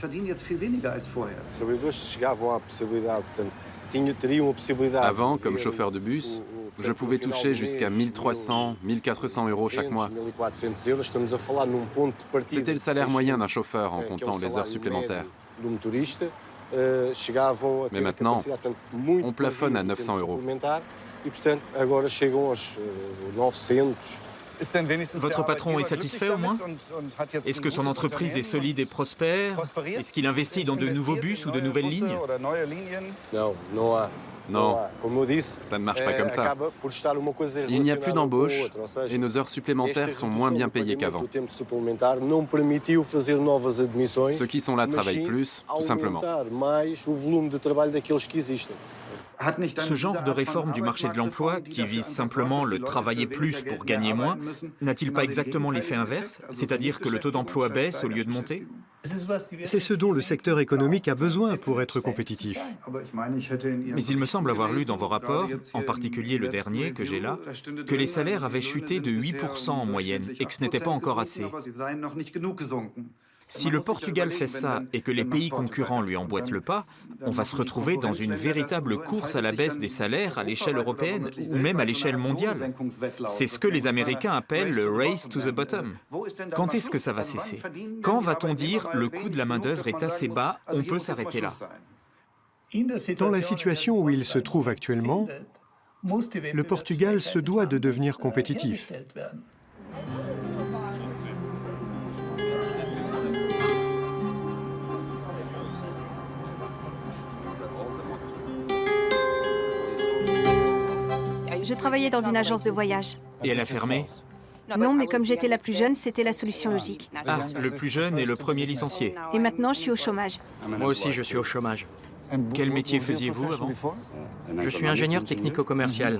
Avant, comme chauffeur de bus, je pouvais toucher jusqu'à 1300, 1400 euros chaque mois. C'était le salaire moyen d'un chauffeur en comptant les heures supplémentaires. Mais maintenant, on plafonne à 900 euros. Votre patron est satisfait au moins? Est-ce que son entreprise est solide et prospère? Est-ce qu'il investit dans de nouveaux bus ou de nouvelles lignes? Non, ça ne marche pas comme ça. Il n'y a plus d'embauche et nos heures supplémentaires sont moins bien payées qu'avant. Ceux qui sont là travaillent plus, tout simplement. Ce genre de réforme du marché de l'emploi, qui vise simplement le travailler plus pour gagner moins, n'a-t-il pas exactement l'effet inverse, c'est-à-dire que le taux d'emploi baisse au lieu de monter? C'est ce dont le secteur économique a besoin pour être compétitif. Mais il me semble avoir lu dans vos rapports, en particulier le dernier que j'ai là, que les salaires avaient chuté de 8% en moyenne et que ce n'était pas encore assez. Si le Portugal fait ça et que les pays concurrents lui emboîtent le pas, on va se retrouver dans une véritable course à la baisse des salaires à l'échelle européenne ou même à l'échelle mondiale. C'est ce que les Américains appellent le « race to the bottom ». Quand est-ce que ça va cesser? Quand va-t-on dire « le coût de la main-d'œuvre est assez bas, on peut s'arrêter là ». Dans la situation où il se trouve actuellement, le Portugal se doit de devenir compétitif. Je travaillais dans une agence de voyage. Et elle a fermé? Non, mais comme j'étais la plus jeune, c'était la solution logique. Ah, le plus jeune et le premier licencié. Et maintenant, je suis au chômage. Moi aussi, je suis au chômage. Quel métier faisiez-vous avant? Je suis ingénieur technico-commercial.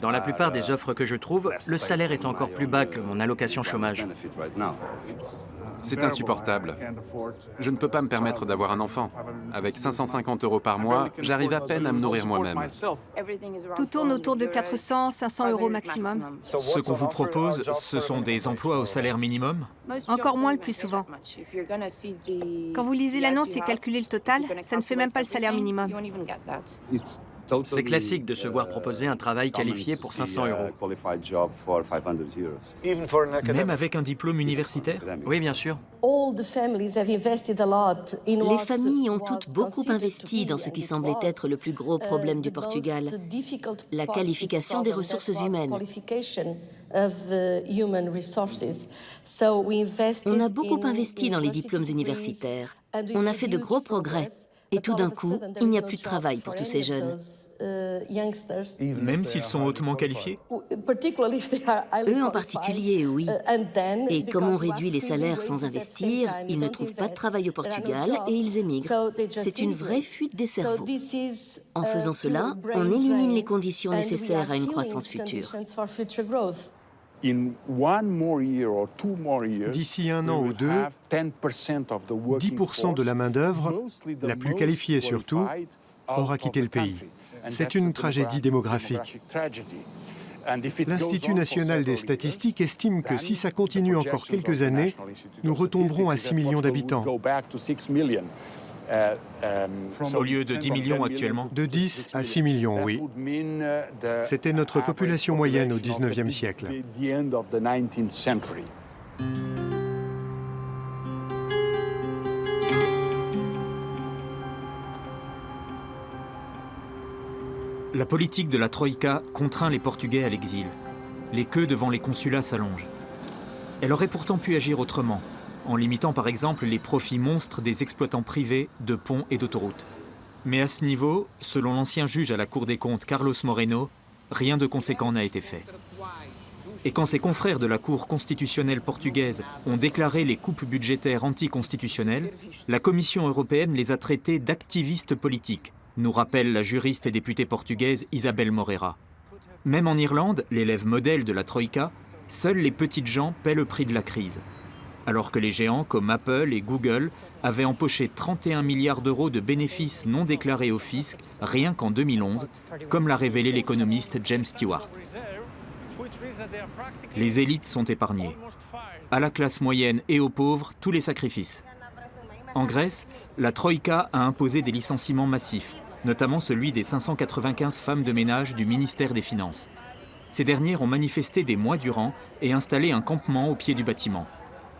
Dans la plupart des offres que je trouve, le salaire est encore plus bas que mon allocation chômage. C'est insupportable. Je ne peux pas me permettre d'avoir un enfant. Avec 550 euros par mois, j'arrive à peine à me nourrir moi-même. Tout tourne autour de 400, 500 euros maximum. Ce qu'on vous propose, ce sont des emplois au salaire minimum? Encore moins le plus souvent. Quand vous lisez l'annonce et calculez le total, ça ne fait même pas le salaire minimum. C'est classique de se voir proposer un travail qualifié pour 500 euros. Même avec un diplôme universitaire? Oui, bien sûr. Les familles ont toutes beaucoup investi dans ce qui semblait être le plus gros problème du Portugal, la qualification des ressources humaines. On a beaucoup investi dans les diplômes universitaires. On a fait de gros progrès. Et tout d'un coup, il n'y a plus de travail pour tous ces jeunes. Même s'ils sont hautement qualifiés? Eux en particulier, oui. Et comme on réduit les salaires sans investir, ils ne trouvent pas de travail au Portugal et ils émigrent. C'est une vraie fuite des cerveaux. En faisant cela, on élimine les conditions nécessaires à une croissance future. D'ici un an ou deux, 10% de la main-d'œuvre, la plus qualifiée surtout, aura quitté le pays. C'est une tragédie démographique. L'Institut national des statistiques estime que si ça continue encore quelques années, nous retomberons à 6 millions d'habitants. Au lieu de 10 millions actuellement? De 10 à 6 millions, oui. C'était notre population moyenne au XIXe siècle. La politique de la Troïka contraint les Portugais à l'exil. Les queues devant les consulats s'allongent. Elle aurait pourtant pu agir autrement, en limitant par exemple les profits monstres des exploitants privés de ponts et d'autoroutes. Mais à ce niveau, selon l'ancien juge à la Cour des comptes Carlos Moreno, rien de conséquent n'a été fait. Et quand ses confrères de la Cour constitutionnelle portugaise ont déclaré les coupes budgétaires anticonstitutionnelles, la Commission européenne les a traités d'activistes politiques, nous rappelle la juriste et députée portugaise Isabel Moreira. Même en Irlande, l'élève modèle de la Troïka, seules les petites gens paient le prix de la crise. alors que les géants comme Apple et Google avaient empoché 31 milliards d'euros de bénéfices non déclarés au fisc rien qu'en 2011, comme l'a révélé l'économiste James Stewart. Les élites sont épargnées. À la classe moyenne et aux pauvres, tous les sacrifices. En Grèce, la Troïka a imposé des licenciements massifs, notamment celui des 595 femmes de ménage du ministère des Finances. Ces dernières ont manifesté des mois durant et installé un campement au pied du bâtiment.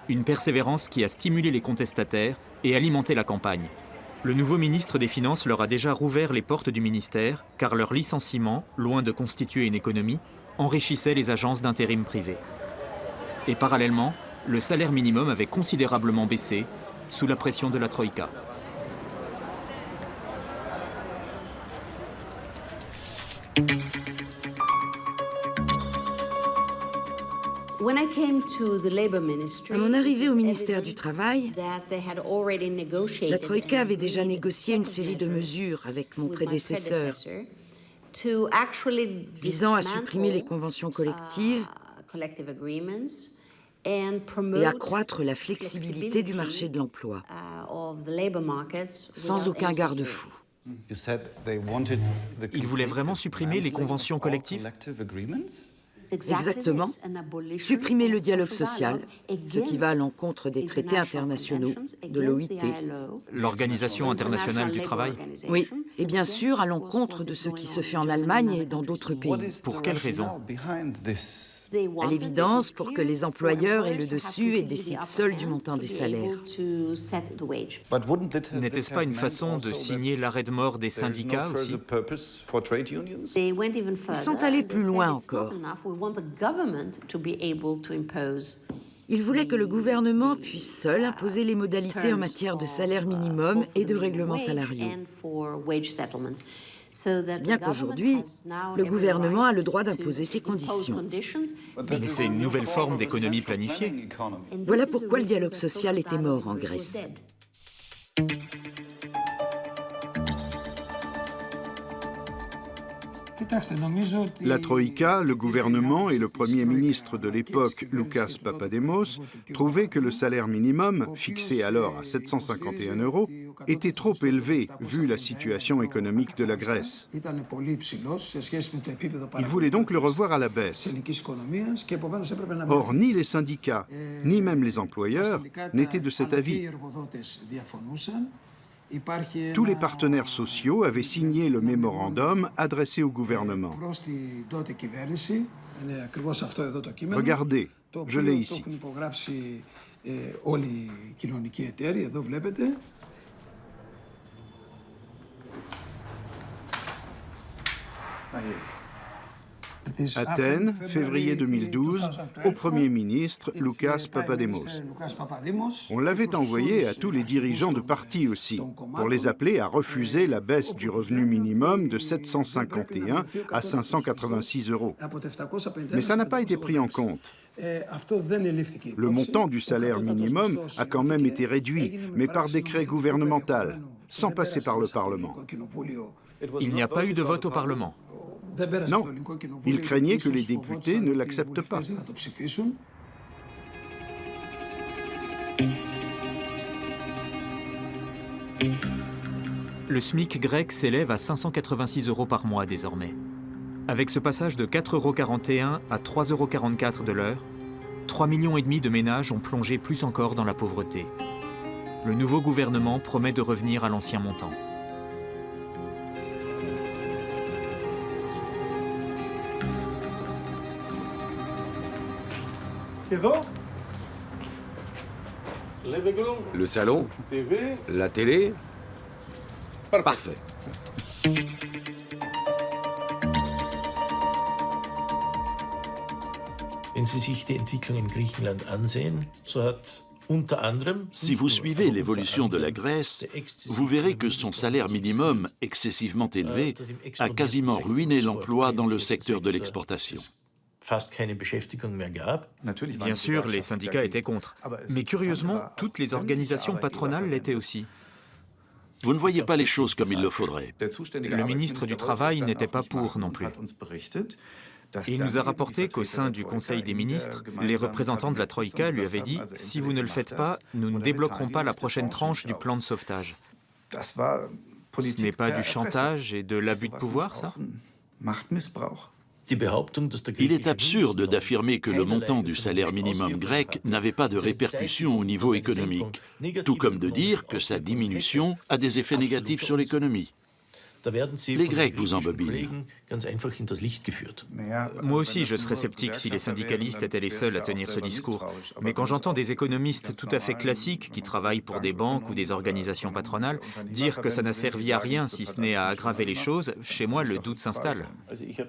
Une persévérance qui a stimulé les contestataires et alimenté la campagne. Le nouveau ministre des Finances leur a déjà rouvert les portes du ministère, car leur licenciement, loin de constituer une économie, enrichissait les agences d'intérim privées. Et parallèlement, le salaire minimum avait considérablement baissé, sous la pression de la Troïka. À mon arrivée au ministère du Travail, la Troïka avait déjà négocié une série de mesures avec mon prédécesseur visant à supprimer les conventions collectives et accroître la flexibilité du marché de l'emploi, sans aucun garde-fou. Ils voulaient vraiment supprimer les conventions collectives ? Exactement. Supprimer le dialogue social, ce qui va à l'encontre des traités internationaux de l'OIT. L'Organisation internationale du travail ? Oui, et bien sûr à l'encontre de ce qui se fait en Allemagne et dans d'autres pays. Pour quelle raison ? À l'évidence, pour que les employeurs aient le dessus et décident seuls du montant des salaires. N'était-ce pas une façon de signer l'arrêt de mort des syndicats aussi ? Ils sont allés plus loin encore. Ils voulaient que le gouvernement puisse seul imposer les modalités en matière de salaire minimum et de règlements salariaux. C'est bien qu'aujourd'hui, le gouvernement a le droit d'imposer ses conditions. Mais c'est une nouvelle forme d'économie planifiée. Voilà pourquoi le dialogue social était mort en Grèce. La Troïka, le gouvernement et le Premier ministre de l'époque, Loukas Papadémos, trouvaient que le salaire minimum, fixé alors à 751 €, était trop élevé vu la situation économique de la Grèce. Ils voulaient donc le revoir à la baisse. Or, ni les syndicats, ni même les employeurs n'étaient de cet avis. Tous les partenaires sociaux avaient signé le mémorandum adressé au gouvernement. Regardez, je l'ai ici. Athènes, février 2012, au Premier ministre Loukas Papadémos. On l'avait envoyé à tous les dirigeants de partis aussi, pour les appeler à refuser la baisse du revenu minimum de 751 à 586 €. Mais ça n'a pas été pris en compte. Le montant du salaire minimum a quand même été réduit, mais par décret gouvernemental, sans passer par le Parlement. Il n'y a pas eu de vote au Parlement. Non, il craignait que les députés ne l'acceptent pas. Le SMIC grec s'élève à 586 € par mois désormais. Avec ce passage de 4,41 € à 3,44 € de l'heure, 3,5 millions de ménages ont plongé plus encore dans la pauvreté. Le nouveau gouvernement promet de revenir à l'ancien montant. Le salon, la télé, parfait. Si vous suivez l'évolution de la Grèce, vous verrez que son salaire minimum, excessivement élevé, a quasiment ruiné l'emploi dans le secteur de l'exportation. Bien sûr, les syndicats étaient contre. Mais curieusement, toutes les organisations patronales l'étaient aussi. Vous ne voyez pas les choses comme il le faudrait. Le ministre du Travail n'était pas pour non plus. Et il nous a rapporté qu'au sein du Conseil des ministres, les représentants de la Troïka lui avaient dit « Si vous ne le faites pas, nous ne débloquerons pas la prochaine tranche du plan de sauvetage ». Ce n'est pas du chantage et de l'abus de pouvoir, ça? Il est absurde d'affirmer que le montant du salaire minimum grec n'avait pas de répercussions au niveau économique, tout comme de dire que sa diminution a des effets négatifs sur l'économie. Les Grecs vous embobinent. Moi aussi, je serais sceptique si les syndicalistes étaient les seuls à tenir ce discours. Mais quand j'entends des économistes tout à fait classiques qui travaillent pour des banques ou des organisations patronales dire que ça n'a servi à rien si ce n'est à aggraver les choses, chez moi, le doute s'installe.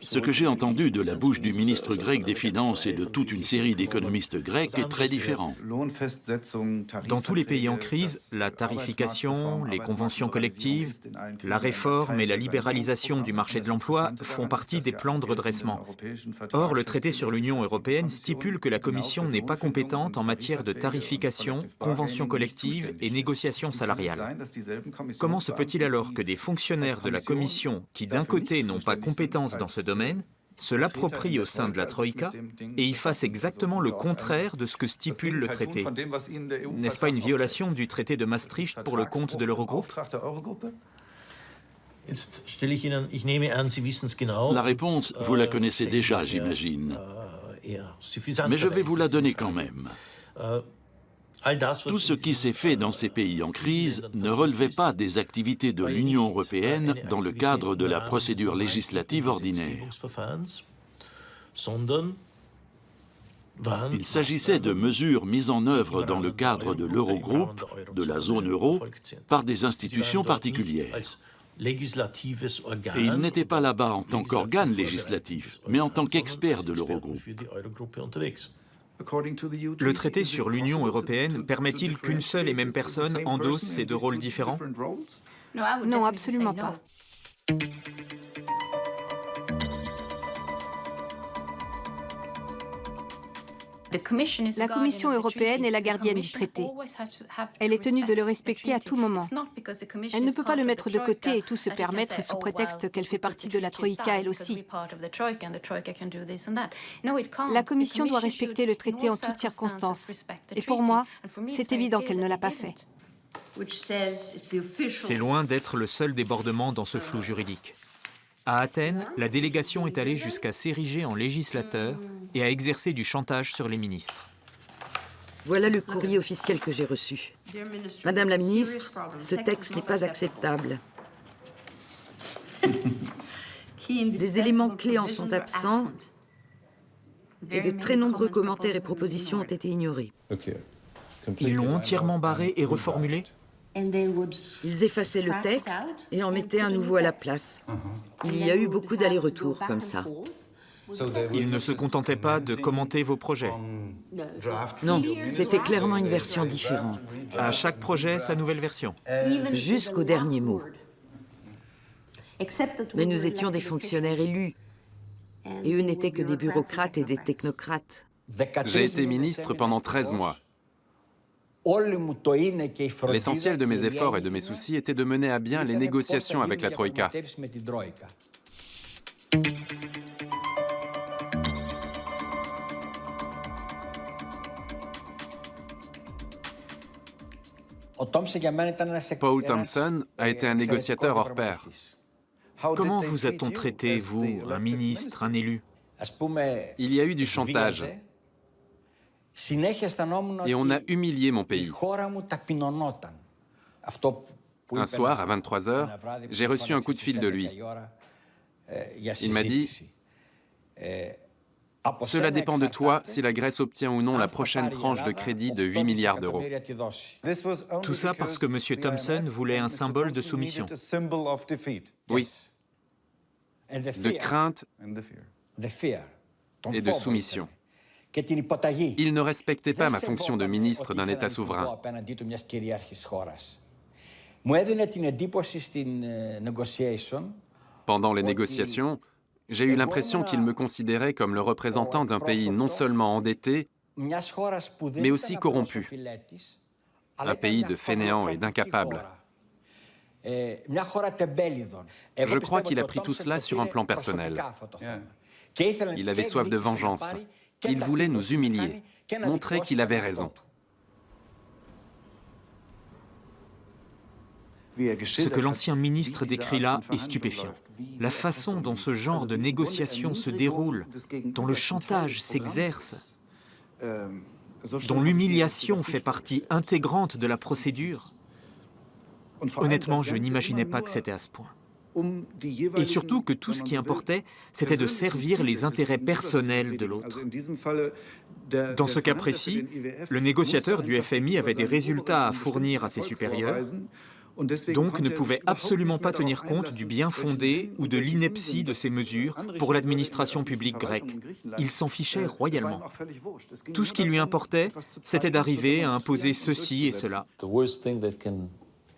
Ce que j'ai entendu de la bouche du ministre grec des Finances et de toute une série d'économistes grecs est très différent. Dans tous les pays en crise, la tarification, les conventions collectives, la réforme et la libéralisation du marché de l'emploi font partie des plans de redressement. Or, le traité sur l'Union européenne stipule que la Commission n'est pas compétente en matière de tarification, conventions collectives et négociations salariales. Comment se peut-il alors que des fonctionnaires de la Commission, qui d'un côté n'ont pas compétence dans ce domaine, se l'approprient au sein de la Troïka et y fassent exactement le contraire de ce que stipule le traité? N'est-ce pas une violation du traité de Maastricht pour le compte de l'Eurogroupe? La réponse, vous la connaissez déjà, j'imagine. Mais je vais vous la donner quand même. Tout ce qui s'est fait dans ces pays en crise ne relevait pas des activités de l'Union européenne dans le cadre de la procédure législative ordinaire. Il s'agissait de mesures mises en œuvre dans le cadre de l'Eurogroupe, de la zone euro, par des institutions particulières. Et il n'était pas là-bas en tant qu'organe législatif, mais en tant qu'expert de l'Eurogroupe. Le traité sur l'Union européenne permet-il qu'une seule et même personne endosse ces deux rôles différents? Non, absolument pas. La Commission européenne est la gardienne du traité. Elle est tenue de le respecter à tout moment. Elle ne peut pas le mettre de côté et tout se permettre sous prétexte qu'elle fait partie de la Troïka elle aussi. La Commission doit respecter le traité en toutes circonstances. Et pour moi, c'est évident qu'elle ne l'a pas fait. C'est loin d'être le seul débordement dans ce flou juridique. À Athènes, la délégation est allée jusqu'à s'ériger en législateur et à exercer du chantage sur les ministres. Voilà le courrier officiel que j'ai reçu. Madame la ministre, ce texte n'est pas acceptable. Des éléments clés en sont absents et de très nombreux commentaires et propositions ont été ignorés. Ils l'ont entièrement barré et reformulé? Ils effaçaient le texte et en mettaient un nouveau à la place. Il y a eu beaucoup d'allers-retours comme ça. Ils ne se contentaient pas de commenter vos projets? Non, c'était clairement une version différente. À chaque projet, sa nouvelle version? Jusqu'au dernier mot. Mais nous étions des fonctionnaires élus. Et eux n'étaient que des bureaucrates et des technocrates. J'ai été ministre pendant 13 mois. L'essentiel de mes efforts et de mes soucis était de mener à bien les négociations avec la Troïka. Paul Thompson a été un négociateur hors pair. Comment vous a-t-on traité, vous, un ministre, un élu? Il y a eu du chantage. Et on a humilié mon pays. Un soir, à 23 h, j'ai reçu un coup de fil de lui. Il m'a dit « Cela dépend de toi si la Grèce obtient ou non la prochaine tranche de crédit de 8 milliards d'euros. » Tout ça parce que M. Thompson voulait un symbole de soumission. Oui. De crainte et de soumission. Il ne respectait pas ma fonction de ministre d'un État souverain. Pendant les négociations, j'ai eu l'impression qu'il me considérait comme le représentant d'un pays non seulement endetté, mais aussi corrompu. Un pays de fainéants et d'incapables. Je crois qu'il a pris tout cela sur un plan personnel. Il avait soif de vengeance. Il voulait nous humilier, montrer qu'il avait raison. Ce que l'ancien ministre décrit là est stupéfiant. La façon dont ce genre de négociation se déroule, dont le chantage s'exerce, dont l'humiliation fait partie intégrante de la procédure, honnêtement, je n'imaginais pas que c'était à ce point. Et surtout que tout ce qui importait, c'était de servir les intérêts personnels de l'autre. Dans ce cas précis, le négociateur du FMI avait des résultats à fournir à ses supérieurs, donc ne pouvait absolument pas tenir compte du bien fondé ou de l'ineptie de ces mesures pour l'administration publique grecque. Il s'en fichait royalement. Tout ce qui lui importait, c'était d'arriver à imposer ceci et cela.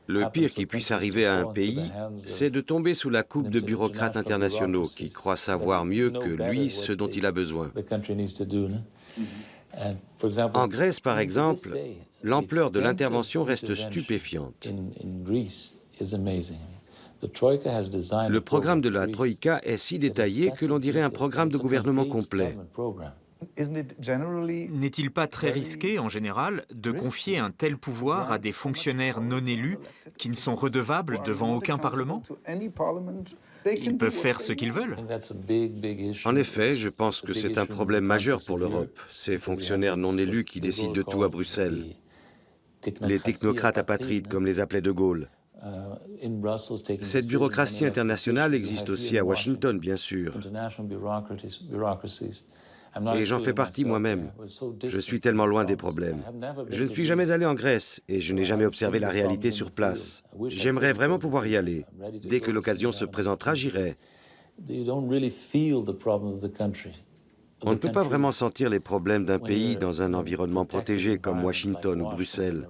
Le pire qui puisse arriver à un pays, c'est de tomber sous la coupe de bureaucrates internationaux qui croient savoir mieux que lui ce dont il a besoin. En Grèce, par exemple, l'ampleur de l'intervention reste stupéfiante. Le programme de la Troïka est si détaillé que l'on dirait un programme de gouvernement complet. N'est-il pas très risqué, en général, de confier un tel pouvoir à des fonctionnaires non élus qui ne sont redevables devant aucun Parlement? Ils peuvent faire ce qu'ils veulent. En effet, je pense que c'est un problème majeur pour l'Europe, ces fonctionnaires non élus qui décident de tout à Bruxelles. Les technocrates apatrides, comme les appelait De Gaulle. Cette bureaucratie internationale existe aussi à Washington, bien sûr. Et j'en fais partie moi-même. Je suis tellement loin des problèmes. Je ne suis jamais allé en Grèce et je n'ai jamais observé la réalité sur place. J'aimerais vraiment pouvoir y aller. Dès que l'occasion se présentera, j'irai. On ne peut pas vraiment sentir les problèmes d'un pays dans un environnement protégé comme Washington ou Bruxelles.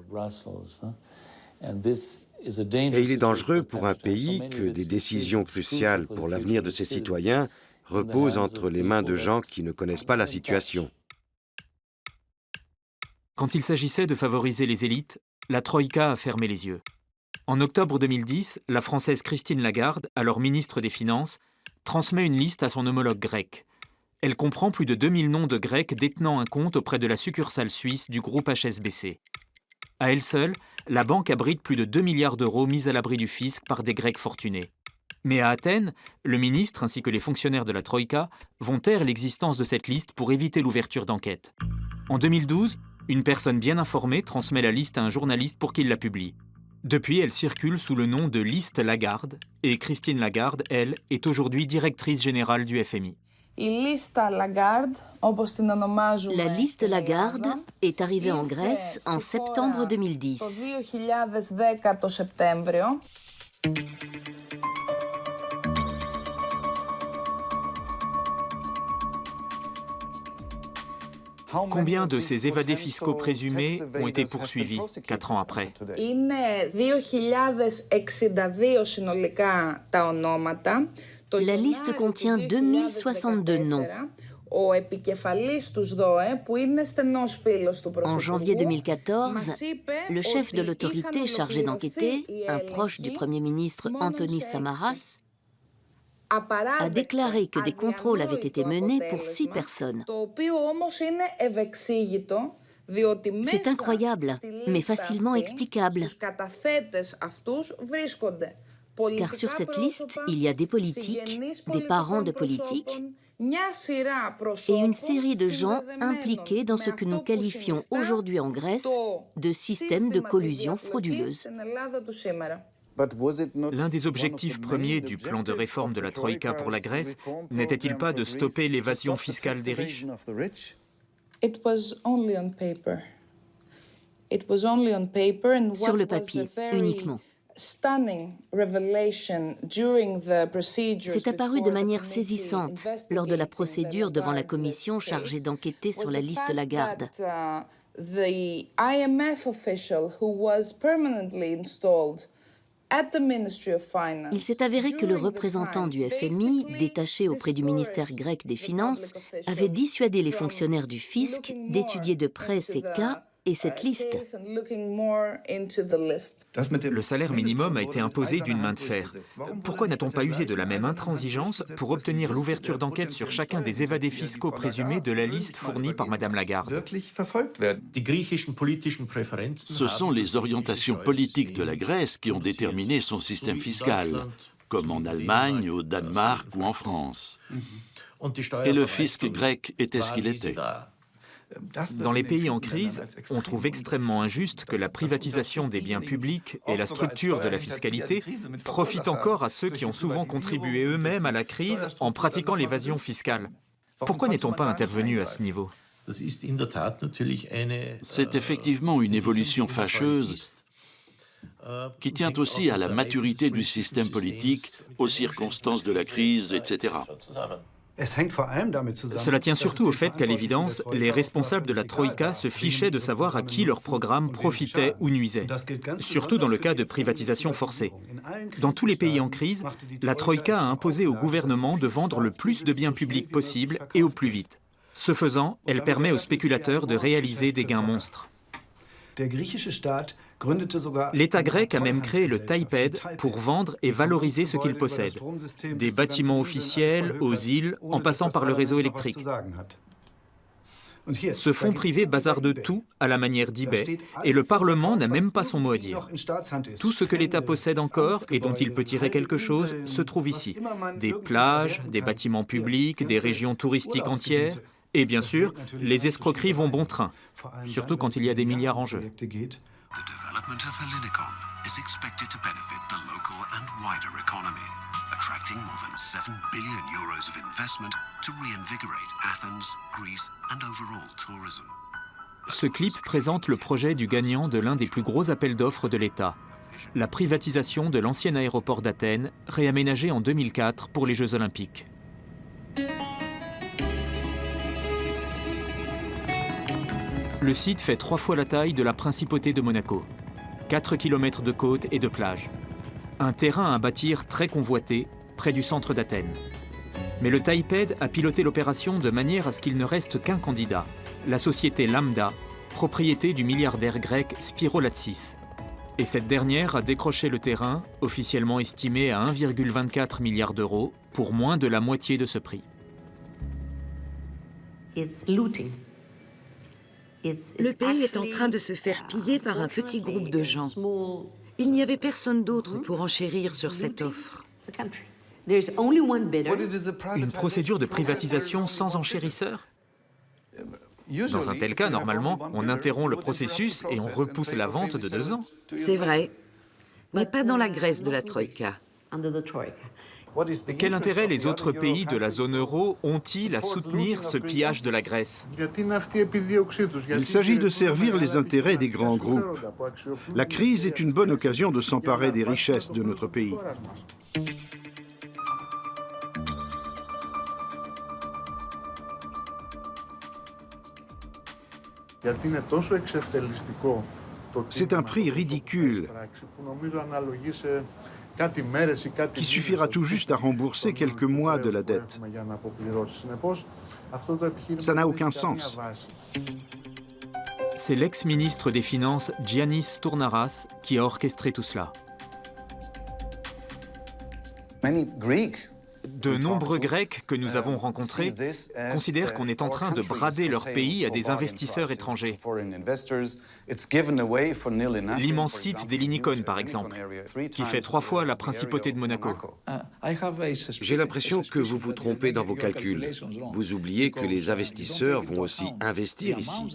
Et il est dangereux pour un pays que des décisions cruciales pour l'avenir de ses citoyens repose entre les mains de gens qui ne connaissent pas la situation. Quand il s'agissait de favoriser les élites, la Troïka a fermé les yeux. En octobre 2010, la Française Christine Lagarde, alors ministre des Finances, transmet une liste à son homologue grec. Elle comprend plus de 2000 noms de Grecs détenant un compte auprès de la succursale suisse du groupe HSBC. À elle seule, la banque abrite plus de 2 milliards d'euros mis à l'abri du fisc par des Grecs fortunés. Mais à Athènes, le ministre ainsi que les fonctionnaires de la Troïka vont taire l'existence de cette liste pour éviter l'ouverture d'enquêtes. En 2012, une personne bien informée transmet la liste à un journaliste pour qu'il la publie. Depuis, elle circule sous le nom de Liste Lagarde, et Christine Lagarde, elle, est aujourd'hui directrice générale du FMI. La liste Lagarde est arrivée en Grèce en septembre 2010. Combien de ces évadés fiscaux présumés ont été poursuivis 4 ans après? La liste contient 2062 noms. En janvier 2014, le chef de l'autorité chargé d'enquêter, un proche du Premier ministre Antonis Samaras, a déclaré que des contrôles avaient été menés pour 6 personnes. C'est incroyable, mais facilement explicable. Car sur cette liste, il y a des politiques, des parents de politiques, et une série de gens impliqués dans ce que nous qualifions aujourd'hui en Grèce de système de collusion frauduleuse. L'un des objectifs premiers du plan de réforme de la Troïka pour la Grèce n'était-il pas de stopper l'évasion fiscale des riches? Sur le papier, uniquement. C'est apparu de manière saisissante lors de la procédure devant la commission chargée d'enquêter sur la liste Lagarde. Il s'est avéré que le représentant du FMI, détaché auprès du ministère grec des Finances, avait dissuadé les fonctionnaires du fisc d'étudier de près ces cas et cette liste. Le salaire minimum a été imposé d'une main de fer. Pourquoi n'a-t-on pas usé de la même intransigeance pour obtenir l'ouverture d'enquête sur chacun des évadés fiscaux présumés de la liste fournie par Madame Lagarde? Ce sont les orientations politiques de la Grèce qui ont déterminé son système fiscal, comme en Allemagne, au Danemark ou en France. Et le fisc grec était ce qu'il était. Dans les pays en crise, on trouve extrêmement injuste que la privatisation des biens publics et la structure de la fiscalité profitent encore à ceux qui ont souvent contribué eux-mêmes à la crise en pratiquant l'évasion fiscale. Pourquoi n'est-on pas intervenu à ce niveau? C'est effectivement une évolution fâcheuse qui tient aussi à la maturité du système politique, aux circonstances de la crise, etc. Cela tient surtout au fait qu'à l'évidence, les responsables de la Troïka se fichaient de savoir à qui leur programme profitait ou nuisait, surtout dans le cas de privatisation forcée. Dans tous les pays en crise, la Troïka a imposé au gouvernement de vendre le plus de biens publics possible et au plus vite. Ce faisant, elle permet aux spéculateurs de réaliser des gains monstres. L'État grec a même créé le TAIPED pour vendre et valoriser ce qu'il possède, des bâtiments officiels aux îles, en passant par le réseau électrique. Ce fonds privé bazarde tout à la manière d'eBay, et le Parlement n'a même pas son mot à dire. Tout ce que l'État possède encore et dont il peut tirer quelque chose se trouve ici. Des plages, des bâtiments publics, des régions touristiques entières, et bien sûr, les escroqueries vont bon train, surtout quand il y a des milliards en jeu. The development of Hellinikon is expected to benefit the local and wider economy, attracting more than 7 billion euros of investment to reinvigorate Athens, Greece and overall tourism. Ce clip présente le projet du gagnant de l'un des plus gros appels d'offres de l'État, la privatisation de l'ancien aéroport d'Athènes, réaménagé en 2004 pour les Jeux Olympiques. Le site fait 3 fois la taille de la principauté de Monaco. 4 km de côte et de plage. Un terrain à bâtir très convoité, près du centre d'Athènes. Mais le TAIPED a piloté l'opération de manière à ce qu'il ne reste qu'un candidat, la société Lambda, propriété du milliardaire grec Spiro Latsis. Et cette dernière a décroché le terrain, officiellement estimé à 1,24 milliard d'euros, pour moins de la moitié de ce prix. Le pays est en train de se faire piller par un petit groupe de gens. Il n'y avait personne d'autre pour enchérir sur cette offre. Une procédure de privatisation sans enchérisseur? Dans un tel cas, normalement, on interrompt le processus et on repousse la vente de 2 ans. C'est vrai, mais pas dans la Grèce de la Troïka. Quel intérêt les autres pays de la zone euro ont-ils à soutenir ce pillage de la Grèce? Il s'agit de servir les intérêts des grands groupes. La crise est une bonne occasion de s'emparer des richesses de notre pays. C'est un prix ridicule qui suffira tout juste à rembourser quelques mois de la dette. Ça n'a aucun sens. C'est l'ex-ministre des Finances Giannis Tournaras qui a orchestré tout cela. De nombreux Grecs que nous avons rencontrés considèrent qu'on est en train de brader leur pays à des investisseurs étrangers. L'immense site d'Hellinikon, par exemple, qui fait 3 fois la principauté de Monaco. J'ai l'impression que vous vous trompez dans vos calculs. Vous oubliez que les investisseurs vont aussi investir ici.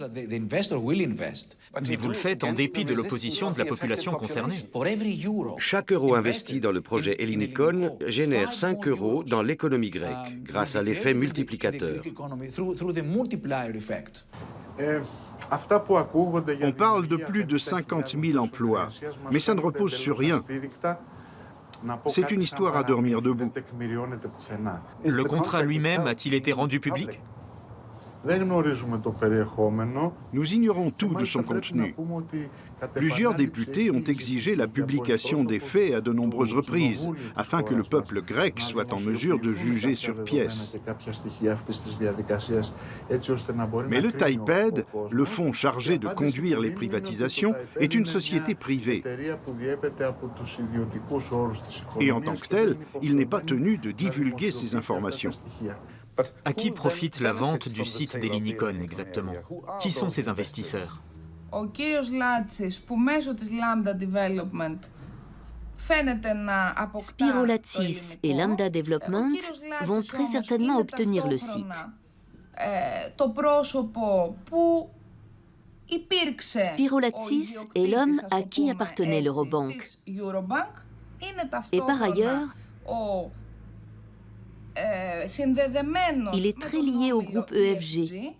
Mais vous le faites en dépit de l'opposition de la population concernée. Chaque euro investi dans le projet Hellinikon génère 5 euros dans l'économie grecque, grâce à l'effet multiplicateur. On parle de plus de 50 000 emplois, mais ça ne repose sur rien. C'est une histoire à dormir debout. Le contrat lui-même a-t-il été rendu public? Nous ignorons tout de son contenu. Plusieurs députés ont exigé la publication des faits à de nombreuses reprises, afin que le peuple grec soit en mesure de juger sur pièce. Mais le TAIPED, le fonds chargé de conduire les privatisations, est une société privée. Et en tant que tel, il n'est pas tenu de divulguer ces informations. À qui profite la vente du site d'Ellinikon exactement? Qui sont ces investisseurs? Ο κύριος Λάτσης, που μέσω της Lambda Development φαίνεται να αποκτά... Spiro Latsis et Lambda Development vont très certainement obtenir le site. Το πρόσωπο που υπήρξε... Spiro Latsis est l'homme à qui appartenait l'Eurobank. Et par ailleurs, il est très lié au groupe EFG,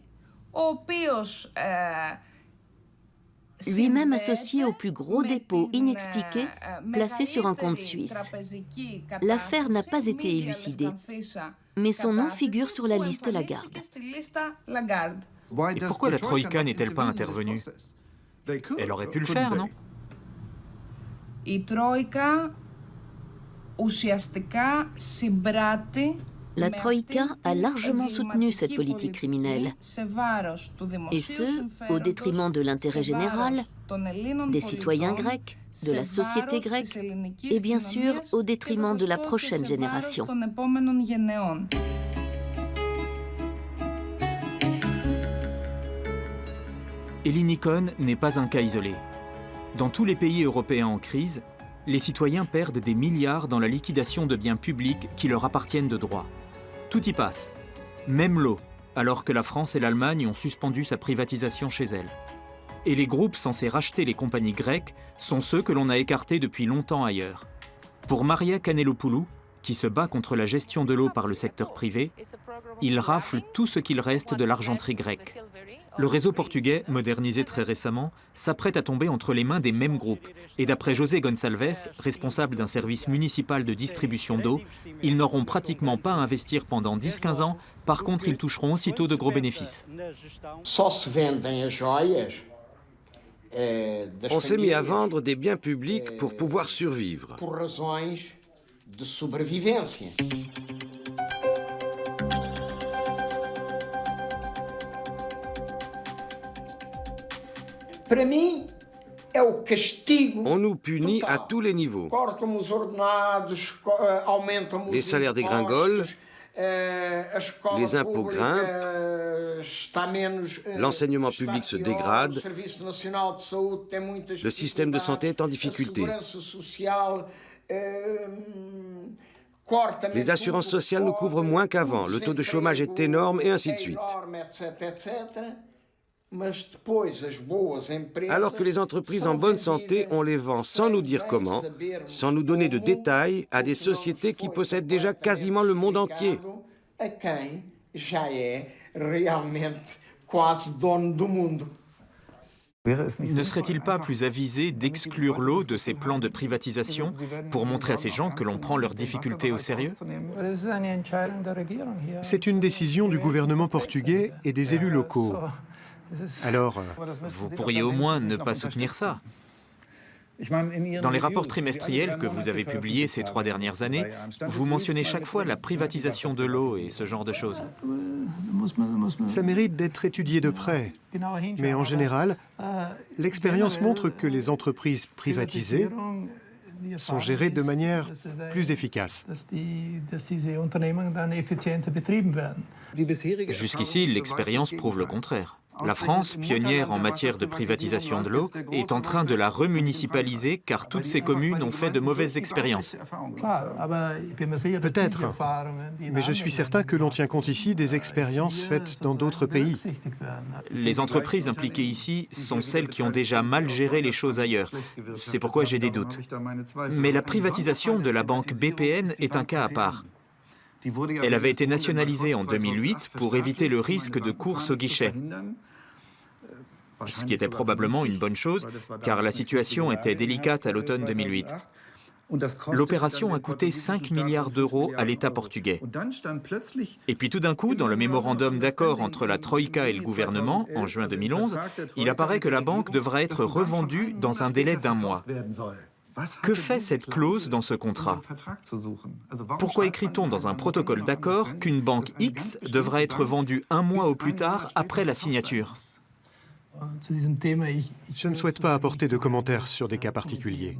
lui-même associé au plus gros dépôt inexpliqué placé sur un compte suisse. L'affaire n'a pas été élucidée, mais son nom figure sur la liste Lagarde. Et pourquoi la Troïka n'est-elle pas intervenue? Elle aurait pu le faire, non? La Troïka a largement soutenu cette politique criminelle, et ce, au détriment de l'intérêt général, des citoyens grecs, de la société grecque, et bien sûr au détriment de la prochaine génération. Ellinikon n'est pas un cas isolé. Dans tous les pays européens en crise, les citoyens perdent des milliards dans la liquidation de biens publics qui leur appartiennent de droit. Tout y passe, même l'eau, alors que la France et l'Allemagne ont suspendu sa privatisation chez elles. Et les groupes censés racheter les compagnies grecques sont ceux que l'on a écartés depuis longtemps ailleurs. Pour Maria Kanelopoulou, qui se bat contre la gestion de l'eau par le secteur privé, il rafle tout ce qu'il reste de l'argenterie grecque. Le réseau portugais, modernisé très récemment, s'apprête à tomber entre les mains des mêmes groupes. Et d'après José Gonçalves, responsable d'un service municipal de distribution d'eau, ils n'auront pratiquement pas à investir pendant 10-15 ans, par contre ils toucheront aussitôt de gros bénéfices. On s'est mis à vendre des biens publics pour pouvoir survivre. De sobrevivência. Para mim, é o castigo. On nous punit à tous les niveaux. Cortam os ordenados, aumentam les salaires dégringolent, les impôts grimpent, l'enseignement public se dégrade, le système de santé est en difficulté. Les assurances sociales nous couvrent moins qu'avant, le taux de chômage est énorme et ainsi de suite. Alors que les entreprises en bonne santé, on les vend sans nous dire comment, sans nous donner de détails à des sociétés qui possèdent déjà quasiment le monde entier. Ne serait-il pas plus avisé d'exclure l'eau de ces plans de privatisation pour montrer à ces gens que l'on prend leurs difficultés au sérieux? C'est une décision du gouvernement portugais et des élus locaux. Alors, vous pourriez au moins ne pas soutenir ça. Dans les rapports trimestriels que vous avez publiés ces 3 dernières années, vous mentionnez chaque fois la privatisation de l'eau et ce genre de choses. Ça mérite d'être étudié de près. Mais en général, l'expérience montre que les entreprises privatisées sont gérées de manière plus efficace. Jusqu'ici, l'expérience prouve le contraire. La France, pionnière en matière de privatisation de l'eau, est en train de la remunicipaliser car toutes ces communes ont fait de mauvaises expériences. Peut-être, mais je suis certain que l'on tient compte ici des expériences faites dans d'autres pays. Les entreprises impliquées ici sont celles qui ont déjà mal géré les choses ailleurs. C'est pourquoi j'ai des doutes. Mais la privatisation de la banque BPN est un cas à part. Elle avait été nationalisée en 2008 pour éviter le risque de course au guichet. Ce qui était probablement une bonne chose, car la situation était délicate à l'automne 2008. L'opération a coûté 5 milliards d'euros à l'État portugais. Et puis tout d'un coup, dans le mémorandum d'accord entre la Troïka et le gouvernement, en juin 2011, il apparaît que la banque devra être revendue dans un délai d'1 mois. Que fait cette clause dans ce contrat? Pourquoi écrit-on dans un protocole d'accord qu'une banque X devra être vendue 1 mois au plus tard après la signature? Je ne souhaite pas apporter de commentaires sur des cas particuliers.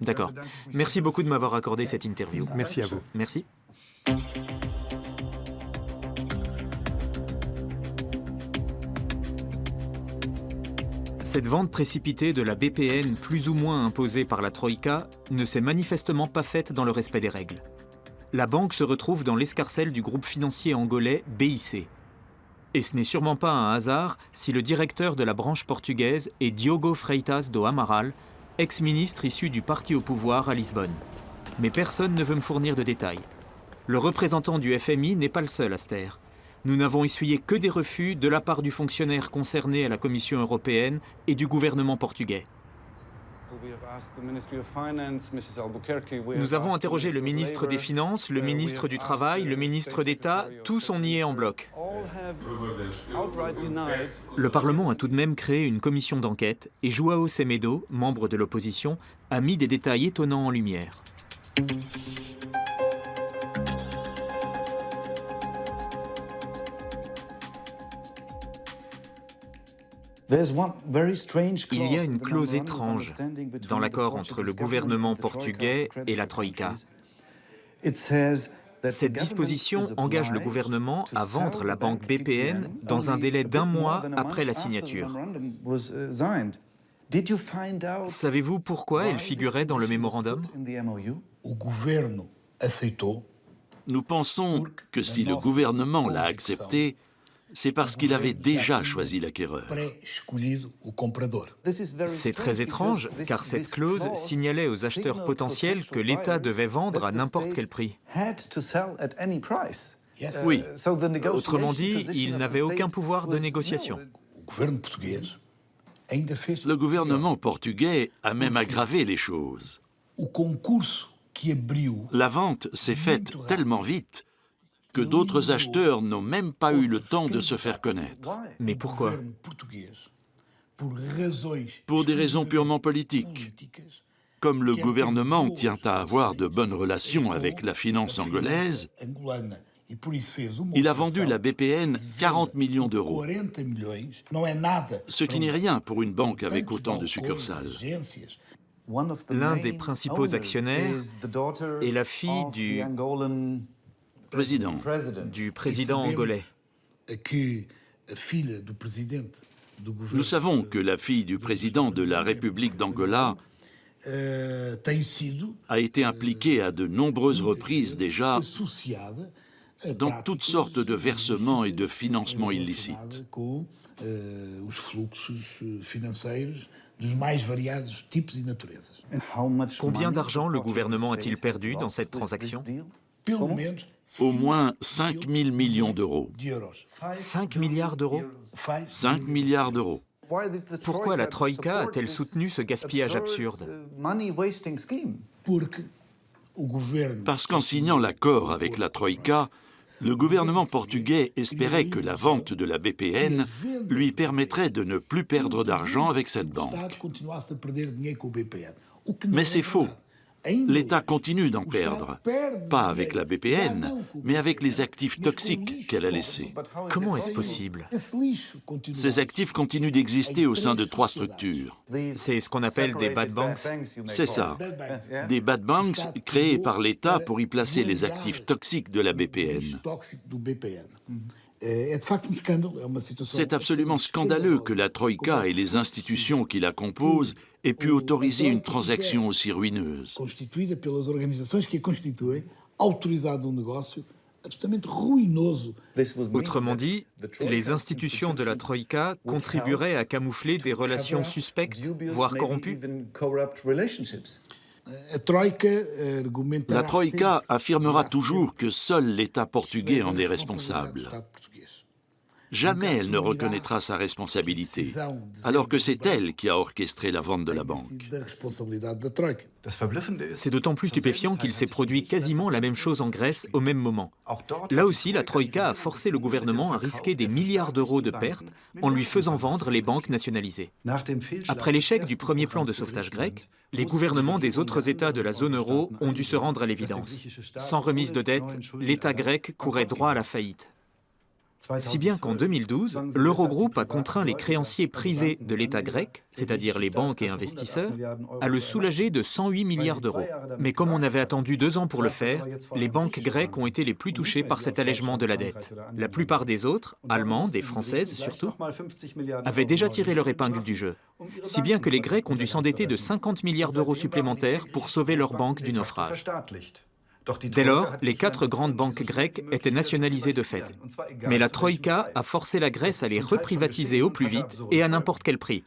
D'accord. Merci beaucoup de m'avoir accordé cette interview. Merci à vous. Merci. Cette vente précipitée de la BPN, plus ou moins imposée par la Troïka, ne s'est manifestement pas faite dans le respect des règles. La banque se retrouve dans l'escarcelle du groupe financier angolais BIC. Et ce n'est sûrement pas un hasard si le directeur de la branche portugaise est Diogo Freitas do Amaral, ex-ministre issu du parti au pouvoir à Lisbonne. Mais personne ne veut me fournir de détails. Le représentant du FMI n'est pas le seul à se taire. Nous n'avons essuyé que des refus de la part du fonctionnaire concerné à la Commission européenne et du gouvernement portugais. Nous avons interrogé le ministre des Finances, le ministre du Travail, le ministre d'État, tous ont nié en bloc. Le Parlement a tout de même créé une commission d'enquête et João Semedo, membre de l'opposition, a mis des détails étonnants en lumière. Il y a une clause étrange dans l'accord entre le gouvernement portugais et la Troïka. Cette disposition engage le gouvernement à vendre la banque BPN dans un délai d'1 mois après la signature. Savez-vous pourquoi elle figurait dans le mémorandum? Nous pensons que si le gouvernement l'a accepté, c'est parce qu'il avait déjà choisi l'acquéreur. C'est très étrange, car cette clause signalait aux acheteurs potentiels que l'État devait vendre à n'importe quel prix. Oui. Autrement dit, il n'avait aucun pouvoir de négociation. Le gouvernement portugais a même aggravé les choses. La vente s'est faite tellement vite que d'autres acheteurs n'ont même pas eu le temps de se faire connaître. Mais pourquoi? Pour des raisons purement politiques. Comme le gouvernement tient à avoir de bonnes relations avec la finance angolaise, il a vendu la BPN 40 millions d'euros, ce qui n'est rien pour une banque avec autant de succursales. L'un des principaux actionnaires est la fille du président angolais. Nous savons que la fille du président de la République d'Angola a été impliquée à de nombreuses reprises déjà dans toutes sortes de versements et de financements illicites. Combien d'argent le gouvernement a-t-il perdu dans cette transaction? Au moins 5 000 millions d'euros. 5 milliards d'euros? 5 milliards d'euros. Pourquoi la Troïka a-t-elle soutenu ce gaspillage absurde? Parce qu'en signant l'accord avec la Troïka, le gouvernement portugais espérait que la vente de la BPN lui permettrait de ne plus perdre d'argent avec cette banque. Mais c'est faux. L'État continue d'en perdre, pas avec la BPN, mais avec les actifs toxiques qu'elle a laissés. Comment est-ce possible? Ces actifs continuent d'exister au sein de 3 structures. C'est ce qu'on appelle des bad banks? C'est ça. Des bad banks créés par l'État pour y placer les actifs toxiques de la BPN. C'est absolument scandaleux que la Troïka et les institutions qui la composent aient pu autoriser une transaction aussi ruineuse. Autrement dit, les institutions de la Troïka contribueraient à camoufler des relations suspectes, voire corrompues? La Troïka affirmera toujours que seul l'État portugais en est responsable. Jamais elle ne reconnaîtra sa responsabilité, alors que c'est elle qui a orchestré la vente de la banque. C'est d'autant plus stupéfiant qu'il s'est produit quasiment la même chose en Grèce au même moment. Là aussi, la Troïka a forcé le gouvernement à risquer des milliards d'euros de pertes en lui faisant vendre les banques nationalisées. Après l'échec du premier plan de sauvetage grec, les gouvernements des autres États de la zone euro ont dû se rendre à l'évidence. Sans remise de dette, l'État grec courait droit à la faillite. Si bien qu'en 2012, l'Eurogroupe a contraint les créanciers privés de l'État grec, c'est-à-dire les banques et investisseurs, à le soulager de 108 milliards d'euros. Mais comme on avait attendu 2 ans pour le faire, les banques grecques ont été les plus touchées par cet allègement de la dette. La plupart des autres, allemandes et françaises surtout, avaient déjà tiré leur épingle du jeu. Si bien que les Grecs ont dû s'endetter de 50 milliards d'euros supplémentaires pour sauver leur banque du naufrage. Dès lors, les 4 grandes banques grecques étaient nationalisées de fait. Mais la Troïka a forcé la Grèce à les reprivatiser au plus vite et à n'importe quel prix.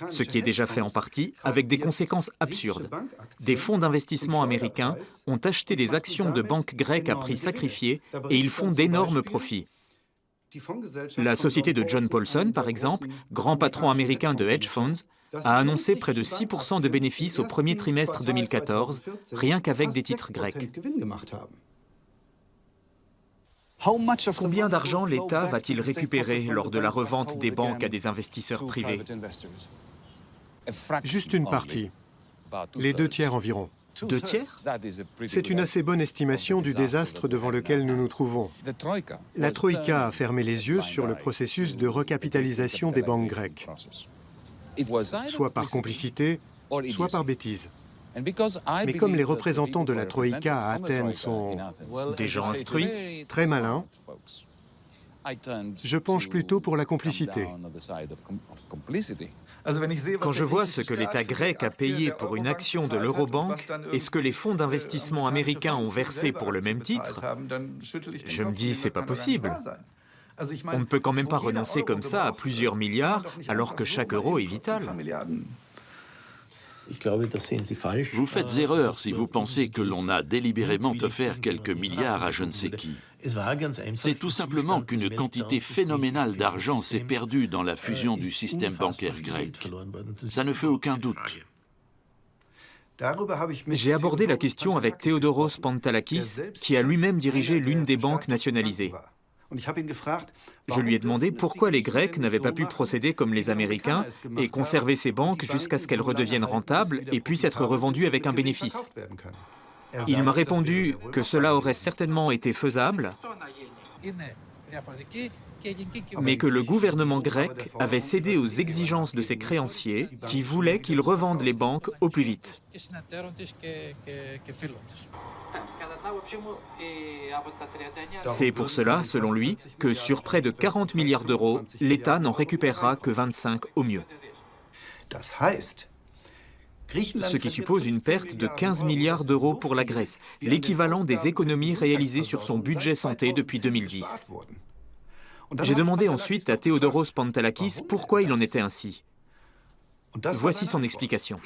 Ce qui est déjà fait en partie, avec des conséquences absurdes. Des fonds d'investissement américains ont acheté des actions de banques grecques à prix sacrifiés et ils font d'énormes profits. La société de John Paulson, par exemple, grand patron américain de hedge funds, a annoncé près de 6% de bénéfices au premier trimestre 2014, rien qu'avec des titres grecs. Combien d'argent l'État va-t-il récupérer lors de la revente des banques à des investisseurs privés? Juste une partie, les 2 tiers environ. 2 tiers? C'est une assez bonne estimation du désastre devant lequel nous nous trouvons. La Troïka a fermé les yeux sur le processus de recapitalisation des banques grecques, soit par complicité, soit par bêtise. Mais comme les représentants de la Troïka à Athènes sont des gens instruits, très malins, je penche plutôt pour la complicité. Quand je vois ce que l'État grec a payé pour une action de l'Eurobank et ce que les fonds d'investissement américains ont versé pour le même titre, je me dis c'est pas possible. On ne peut quand même pas renoncer comme ça à plusieurs milliards alors que chaque euro est vital. Vous faites erreur si vous pensez que l'on a délibérément offert quelques milliards à je ne sais qui. C'est tout simplement qu'une quantité phénoménale d'argent s'est perdue dans la fusion du système bancaire grec. Ça ne fait aucun doute. J'ai abordé la question avec Theodoros Pantalakis, qui a lui-même dirigé l'une des banques nationalisées. Je lui ai demandé pourquoi les Grecs n'avaient pas pu procéder comme les Américains et conserver ces banques jusqu'à ce qu'elles redeviennent rentables et puissent être revendues avec un bénéfice. Il m'a répondu que cela aurait certainement été faisable, mais que le gouvernement grec avait cédé aux exigences de ses créanciers qui voulaient qu'ils revendent les banques au plus vite. C'est pour cela, selon lui, que sur près de 40 milliards d'euros, l'État n'en récupérera que 25 au mieux. Ce qui suppose une perte de 15 milliards d'euros pour la Grèce, l'équivalent des économies réalisées sur son budget santé depuis 2010. J'ai demandé ensuite à Theodoros Pantalakis pourquoi il en était ainsi. Voici son explication.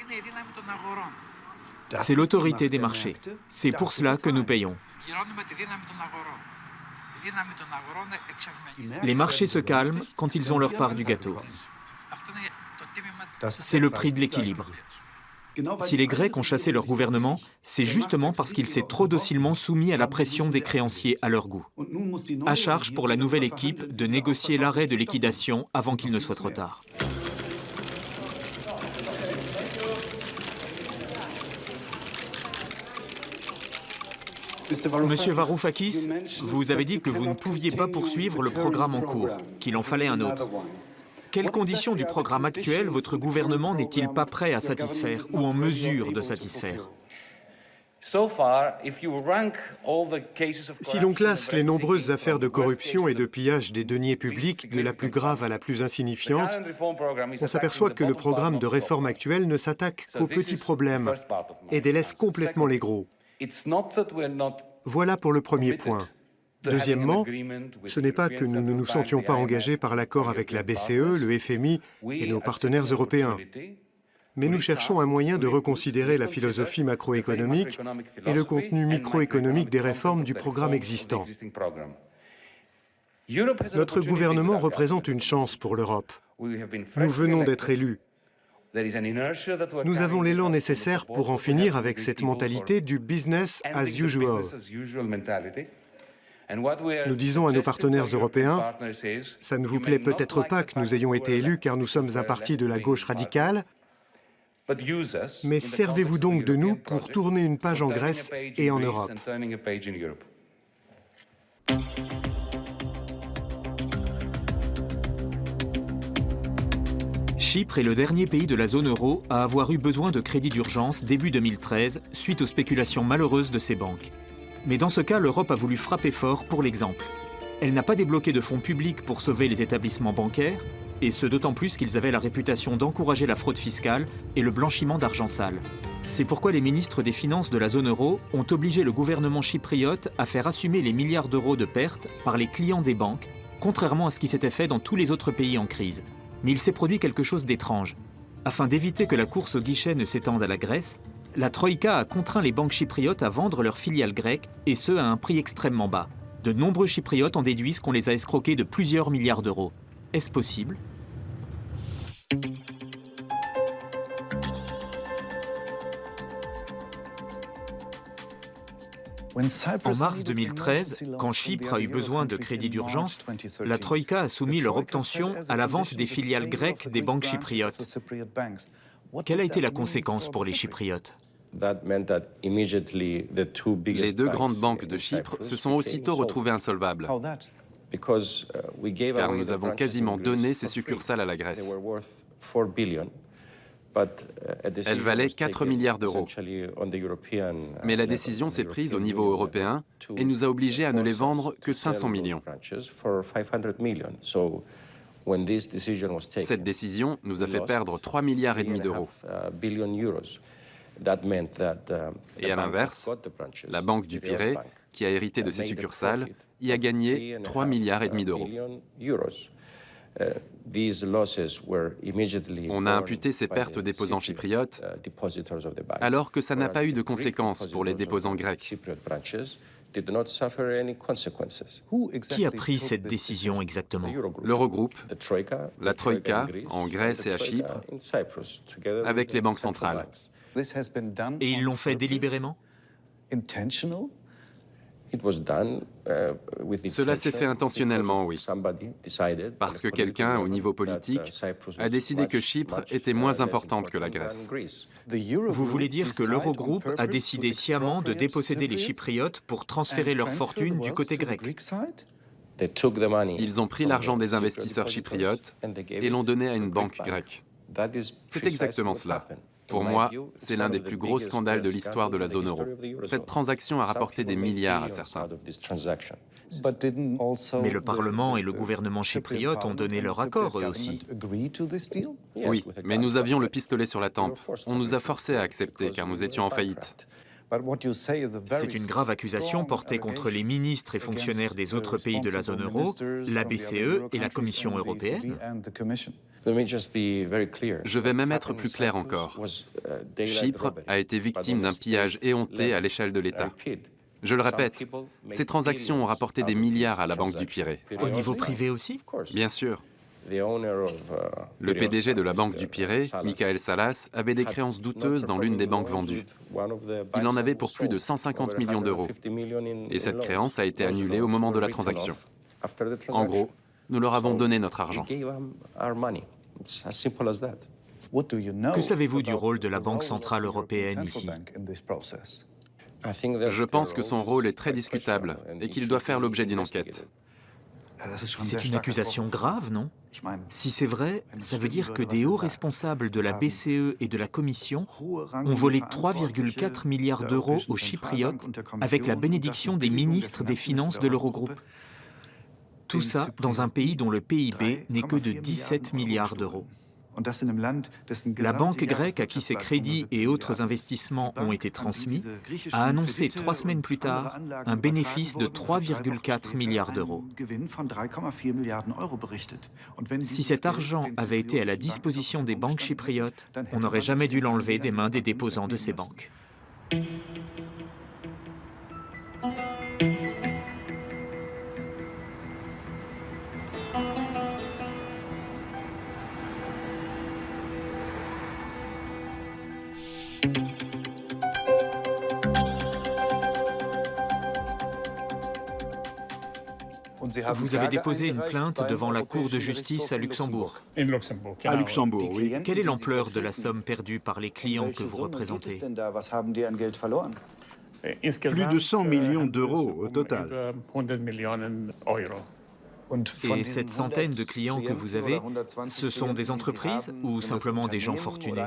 C'est l'autorité des marchés. C'est pour cela que nous payons. Les marchés se calment quand ils ont leur part du gâteau. C'est le prix de l'équilibre. Si les Grecs ont chassé leur gouvernement, c'est justement parce qu'il s'est trop docilement soumis à la pression des créanciers à leur goût. À charge pour la nouvelle équipe de négocier l'arrêt de liquidation avant qu'il ne soit trop tard. Monsieur Varoufakis, vous avez dit que vous ne pouviez pas poursuivre le programme en cours, qu'il en fallait un autre. Quelles conditions du programme actuel votre gouvernement n'est-il pas prêt à satisfaire ou en mesure de satisfaire? Si l'on classe les nombreuses affaires de corruption et de pillage des deniers publics de la plus grave à la plus insignifiante, on s'aperçoit que le programme de réforme actuel ne s'attaque qu'aux petits problèmes et délaisse complètement les gros. Voilà pour le premier point. Deuxièmement, ce n'est pas que nous ne nous sentions pas engagés par l'accord avec la BCE, le FMI et nos partenaires européens. Mais nous cherchons un moyen de reconsidérer la philosophie macroéconomique et le contenu microéconomique des réformes du programme existant. Notre gouvernement représente une chance pour l'Europe. Nous venons d'être élus. Nous avons l'élan nécessaire pour en finir avec cette mentalité du business as usual. Nous disons à nos partenaires européens, ça ne vous plaît peut-être pas que nous ayons été élus car nous sommes un parti de la gauche radicale, mais servez-vous donc de nous pour tourner une page en Grèce et en Europe. Chypre est le dernier pays de la zone euro à avoir eu besoin de crédits d'urgence début 2013 suite aux spéculations malheureuses de ses banques. Mais dans ce cas, l'Europe a voulu frapper fort pour l'exemple. Elle n'a pas débloqué de fonds publics pour sauver les établissements bancaires, et ce d'autant plus qu'ils avaient la réputation d'encourager la fraude fiscale et le blanchiment d'argent sale. C'est pourquoi les ministres des Finances de la zone euro ont obligé le gouvernement chypriote à faire assumer les milliards d'euros de pertes par les clients des banques, contrairement à ce qui s'était fait dans tous les autres pays en crise. Mais il s'est produit quelque chose d'étrange. Afin d'éviter que la course au guichet ne s'étende à la Grèce, la Troïka a contraint les banques chypriotes à vendre leurs filiales grecques, et ce à un prix extrêmement bas. De nombreux Chypriotes en déduisent qu'on les a escroqués de plusieurs milliards d'euros. Est-ce possible ? En mars 2013, quand Chypre a eu besoin de crédits d'urgence, la Troïka a soumis leur obtention à la vente des filiales grecques des banques chypriotes. Quelle a été la conséquence pour les Chypriotes ? Les deux grandes banques de Chypre se sont aussitôt retrouvées insolvables, car nous avons quasiment donné ces succursales à la Grèce. Elles valaient 4 milliards d'euros. Mais la décision s'est prise au niveau européen et nous a obligés à ne les vendre que 500 millions. Cette décision nous a fait perdre 3,5 milliards d'euros. Et à l'inverse, la Banque du Pirée, qui a hérité de ses succursales, y a gagné 3,5 milliards d'euros. On a imputé ces pertes aux déposants chypriotes, alors que ça n'a pas eu de conséquences pour les déposants grecs. Qui a pris cette décision exactement ? L'Eurogroupe, la Troïka, en Grèce et à Chypre, avec les banques centrales. Et ils l'ont fait délibérément ? Cela s'est fait intentionnellement, oui, parce que quelqu'un, au niveau politique, a décidé que Chypre était moins importante que la Grèce. Vous voulez dire que l'Eurogroupe a décidé sciemment de déposséder les Chypriotes pour transférer leur fortune du côté grec ? Ils ont pris l'argent des investisseurs chypriotes et l'ont donné à une banque grecque. C'est exactement cela. Pour moi, c'est l'un des plus gros scandales de l'histoire de la zone euro. Cette transaction a rapporté des milliards à certains. Mais le Parlement et le gouvernement chypriote ont donné leur accord, eux aussi. Oui, mais nous avions le pistolet sur la tempe. On nous a forcés à accepter, car nous étions en faillite. C'est une grave accusation portée contre les ministres et fonctionnaires des autres pays de la zone euro, la BCE et la Commission européenne. Je vais même être plus clair encore. Chypre a été victime d'un pillage éhonté à l'échelle de l'État. Je le répète, ces transactions ont rapporté des milliards à la Banque du Pirée. Au niveau privé aussi ? Bien sûr. Le PDG de la Banque du Pirée, Michael Salas, avait des créances douteuses dans l'une des banques vendues. Il en avait pour plus de 150 millions d'euros. Et cette créance a été annulée au moment de la transaction. En gros, nous leur avons donné notre argent. Que savez-vous du rôle de la Banque centrale européenne ici ? Je pense que son rôle est très discutable et qu'il doit faire l'objet d'une enquête. C'est une accusation grave, non ? Si c'est vrai, ça veut dire que des hauts responsables de la BCE et de la Commission ont volé 3,4 milliards d'euros aux Chypriotes avec la bénédiction des ministres des Finances de l'Eurogroupe. Tout ça dans un pays dont le PIB n'est que de 17 milliards d'euros. La banque grecque à qui ces crédits et autres investissements ont été transmis a annoncé 3 semaines plus tard un bénéfice de 3,4 milliards d'euros. Si cet argent avait été à la disposition des banques chypriotes, on n'aurait jamais dû l'enlever des mains des déposants de ces banques. Vous avez déposé une plainte devant la Cour de justice à Luxembourg. À Luxembourg, oui. Quelle est l'ampleur de la somme perdue par les clients que vous représentez? Plus de 100 millions d'euros au total. Et cette centaine de clients que vous avez, ce sont des entreprises ou simplement des gens fortunés?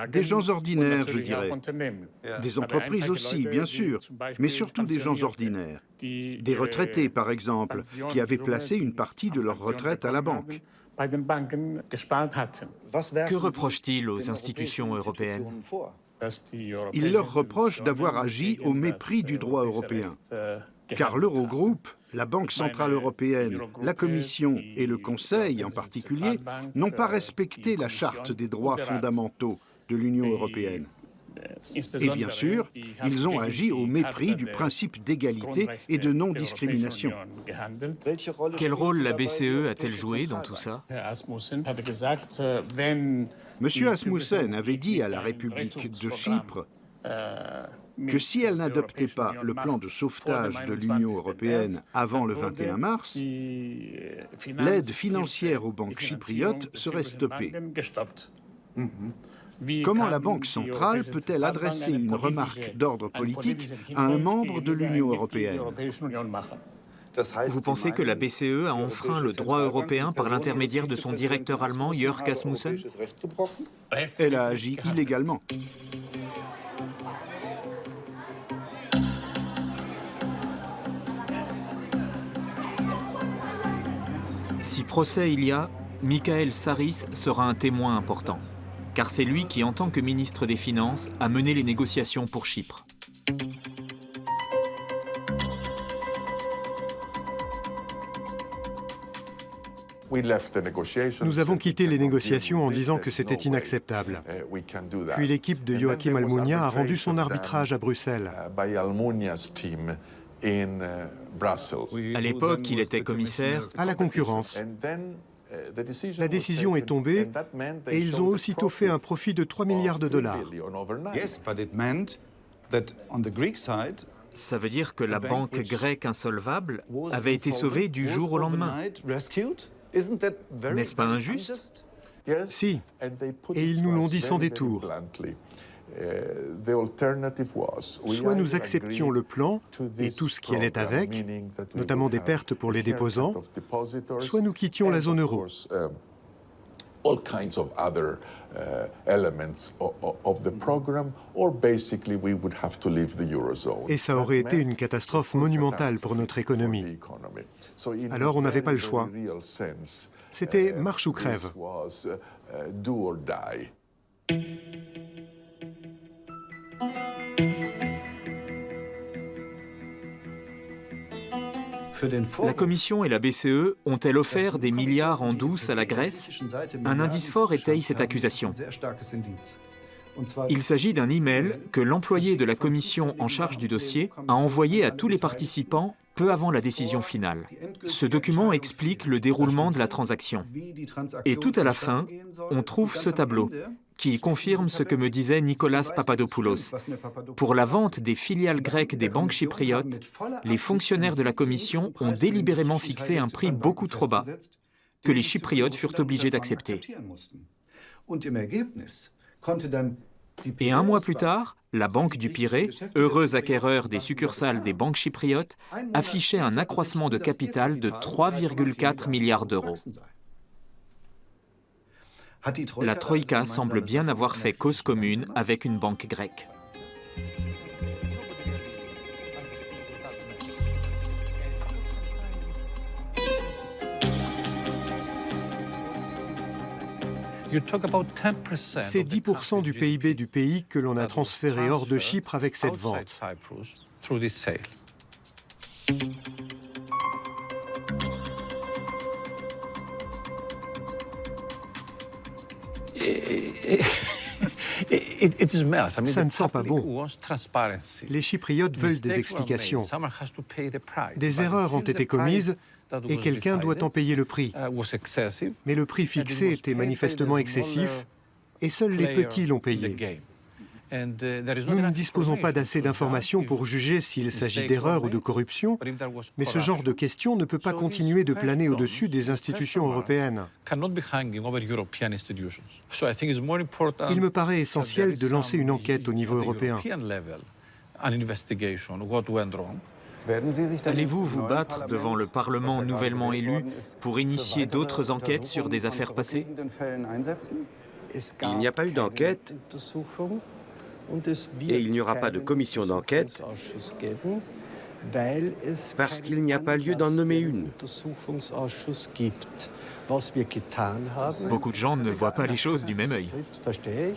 Des gens ordinaires, je dirais. Des entreprises aussi, bien sûr, mais surtout des gens ordinaires. Des retraités, par exemple, qui avaient placé une partie de leur retraite à la banque. Que reprochent-ils aux institutions européennes? Ils leur reprochent d'avoir agi au mépris du droit européen. Car l'Eurogroupe, la Banque centrale européenne, la Commission et le Conseil en particulier n'ont pas respecté la Charte des droits fondamentaux de l'Union européenne. Et bien sûr, ils ont agi au mépris du principe d'égalité et de non-discrimination. Quel rôle la BCE a-t-elle joué dans tout ça? M. Asmussen avait dit à la République de Chypre que si elle n'adoptait pas le plan de sauvetage de l'Union européenne avant le 21 mars, l'aide financière aux banques chypriotes serait stoppée. Comment la Banque centrale peut-elle adresser une remarque d'ordre politique à un membre de l'Union européenne? Vous pensez que la BCE a enfreint le droit européen par l'intermédiaire de son directeur allemand, Jörg Asmussen? Elle a agi illégalement. Si procès il y a, Michael Saris sera un témoin important, car c'est lui qui, en tant que ministre des Finances, a mené les négociations pour Chypre. Nous avons quitté les négociations en disant que c'était inacceptable. Puis l'équipe de Joachim Almunia a rendu son arbitrage à Bruxelles. À l'époque, il était commissaire à la concurrence. La décision est tombée et ils ont aussitôt fait un profit de 3 milliards de dollars. Ça veut dire que la banque grecque insolvable avait été sauvée du jour au lendemain. N'est-ce pas injuste? Si, et ils nous l'ont dit sans détour. Soit nous acceptions le plan et tout ce qui allait avec, notamment des pertes pour les déposants, soit nous quittions la zone euro. Et ça aurait été une catastrophe monumentale pour notre économie. Alors on n'avait pas le choix. C'était marche ou crève. La Commission et la BCE ont-elles offert des milliards en douce à la Grèce? Un indice fort étaye cette accusation. Il s'agit d'un email que l'employé de la Commission en charge du dossier a envoyé à tous les participants peu avant la décision finale. Ce document explique le déroulement de la transaction. Et tout à la fin, on trouve ce tableau qui confirme ce que me disait Nicolas Papadopoulos. Pour la vente des filiales grecques des banques chypriotes, les fonctionnaires de la Commission ont délibérément fixé un prix beaucoup trop bas, que les Chypriotes furent obligés d'accepter. Et un mois plus tard, la Banque du Pirée, heureux acquéreur des succursales des banques chypriotes, affichait un accroissement de capital de 3,4 milliards d'euros. La Troïka semble bien avoir fait cause commune avec une banque grecque. C'est 10% du PIB du pays que l'on a transféré hors de Chypre avec cette vente. Ça ne sent pas bon. Les Chypriotes veulent des explications. Des erreurs ont été commises et quelqu'un doit en payer le prix. Mais le prix fixé était manifestement excessif et seuls les petits l'ont payé. Nous ne disposons pas d'assez d'informations pour juger s'il s'agit d'erreurs ou de corruption, mais ce genre de questions ne peut pas continuer de planer au-dessus des institutions européennes. Il me paraît essentiel de lancer une enquête au niveau européen. Allez-vous vous battre devant le Parlement nouvellement élu pour initier d'autres enquêtes sur des affaires passées? Il n'y a pas eu d'enquête et il n'y aura pas de commission d'enquête parce qu'il n'y a pas lieu d'en nommer une. Beaucoup de gens ne voient pas les choses du même œil.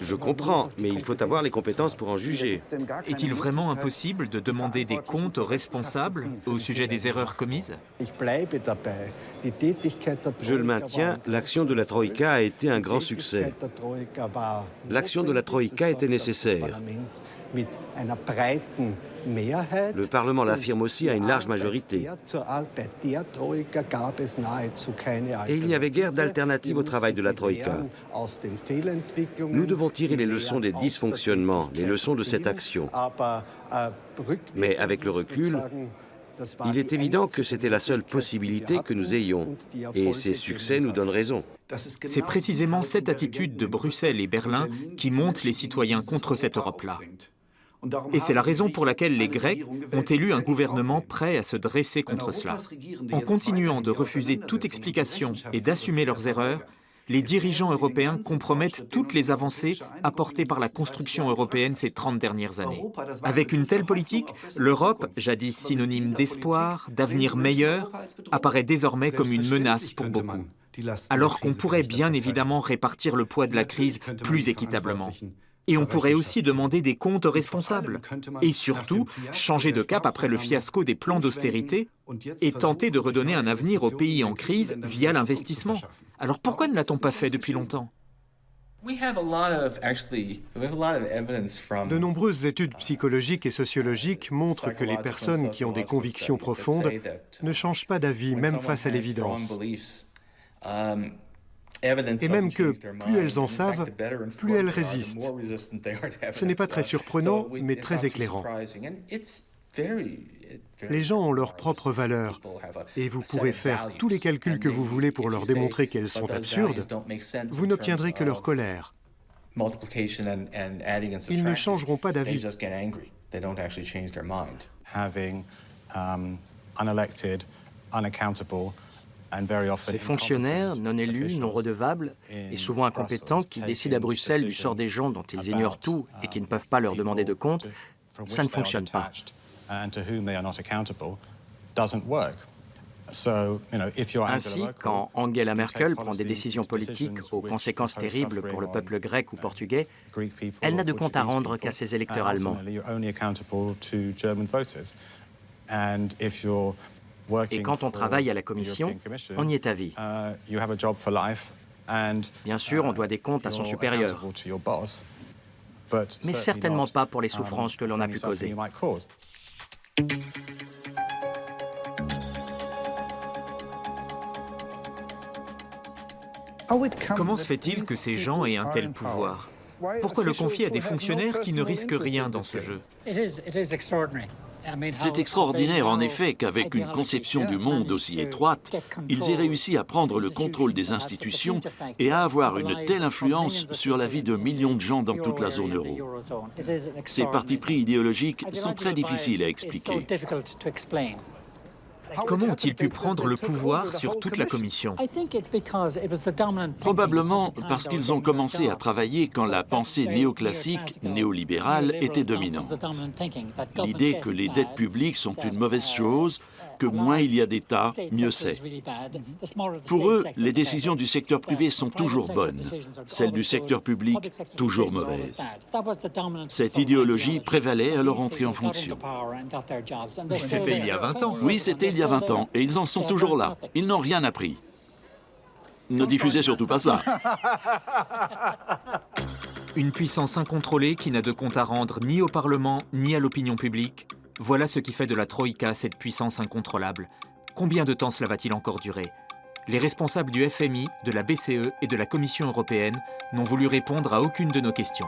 Je comprends, mais il faut avoir les compétences pour en juger. Est-il vraiment impossible de demander des comptes aux responsables au sujet des erreurs commises? Je le maintiens, l'action de la Troïka a été un grand succès. L'action de la Troïka était nécessaire. Le Parlement l'affirme aussi à une large majorité. Et il n'y avait guère d'alternative au travail de la Troïka. Nous devons tirer les leçons des dysfonctionnements, les leçons de cette action. Mais avec le recul, il est évident que c'était la seule possibilité que nous ayons. Et ces succès nous donnent raison. C'est précisément cette attitude de Bruxelles et Berlin qui monte les citoyens contre cette Europe-là. Et c'est la raison pour laquelle les Grecs ont élu un gouvernement prêt à se dresser contre cela. En continuant de refuser toute explication et d'assumer leurs erreurs, les dirigeants européens compromettent toutes les avancées apportées par la construction européenne ces 30 dernières années. Avec une telle politique, l'Europe, jadis synonyme d'espoir, d'avenir meilleur, apparaît désormais comme une menace pour beaucoup. Alors qu'on pourrait bien évidemment répartir le poids de la crise plus équitablement. Et on pourrait aussi demander des comptes aux responsables. Et surtout, changer de cap après le fiasco des plans d'austérité et tenter de redonner un avenir aux pays en crise via l'investissement. Alors pourquoi ne l'a-t-on pas fait depuis longtemps? De nombreuses études psychologiques et sociologiques montrent que les personnes qui ont des convictions profondes ne changent pas d'avis, même face à l'évidence. Et même que plus elles en savent, plus elles résistent. Ce n'est pas très surprenant, mais très éclairant. Les gens ont leurs propres valeurs, et vous pourrez faire tous les calculs que vous voulez pour leur démontrer qu'elles sont absurdes, vous n'obtiendrez que leur colère. Ils ne changeront pas d'avis. Ces fonctionnaires, non élus, non redevables, et souvent incompétents, qui décident à Bruxelles du sort des gens dont ils ignorent tout et qui ne peuvent pas leur demander de compte, ça ne fonctionne pas. Ainsi, quand Angela Merkel prend des décisions politiques aux conséquences terribles pour le peuple grec ou portugais, elle n'a de compte à rendre qu'à ses électeurs allemands. Et quand on travaille à la Commission, on y est à vie. Bien sûr, on doit des comptes à son supérieur, mais certainement pas pour les souffrances que l'on a pu causer. Comment se fait-il que ces gens aient un tel pouvoir? Pourquoi le confier à des fonctionnaires qui ne risquent rien dans ce jeu? C'est extraordinaire en effet qu'avec une conception du monde aussi étroite, ils aient réussi à prendre le contrôle des institutions et à avoir une telle influence sur la vie de millions de gens dans toute la zone euro. Ces partis pris idéologiques sont très difficiles à expliquer. Comment ont-ils pu prendre le pouvoir sur toute la Commission? Probablement parce qu'ils ont commencé à travailler quand la pensée néoclassique, néolibérale, était dominante. L'idée que les dettes publiques sont une mauvaise chose, que moins il y a d'État, mieux c'est. Pour eux, les décisions du secteur privé sont toujours bonnes, celles du secteur public toujours mauvaises. Cette idéologie prévalait à leur entrée en fonction. Mais c'était il y a 20 ans. Oui, c'était il y a 20 ans, et ils en sont toujours là. Ils n'ont rien appris. Ne diffusez surtout pas ça. Une puissance incontrôlée qui n'a de compte à rendre ni au Parlement ni à l'opinion publique. Voilà ce qui fait de la Troïka cette puissance incontrôlable. Combien de temps cela va-t-il encore durer? les responsables du FMI, de la BCE et de la Commission européenne n'ont voulu répondre à aucune de nos questions.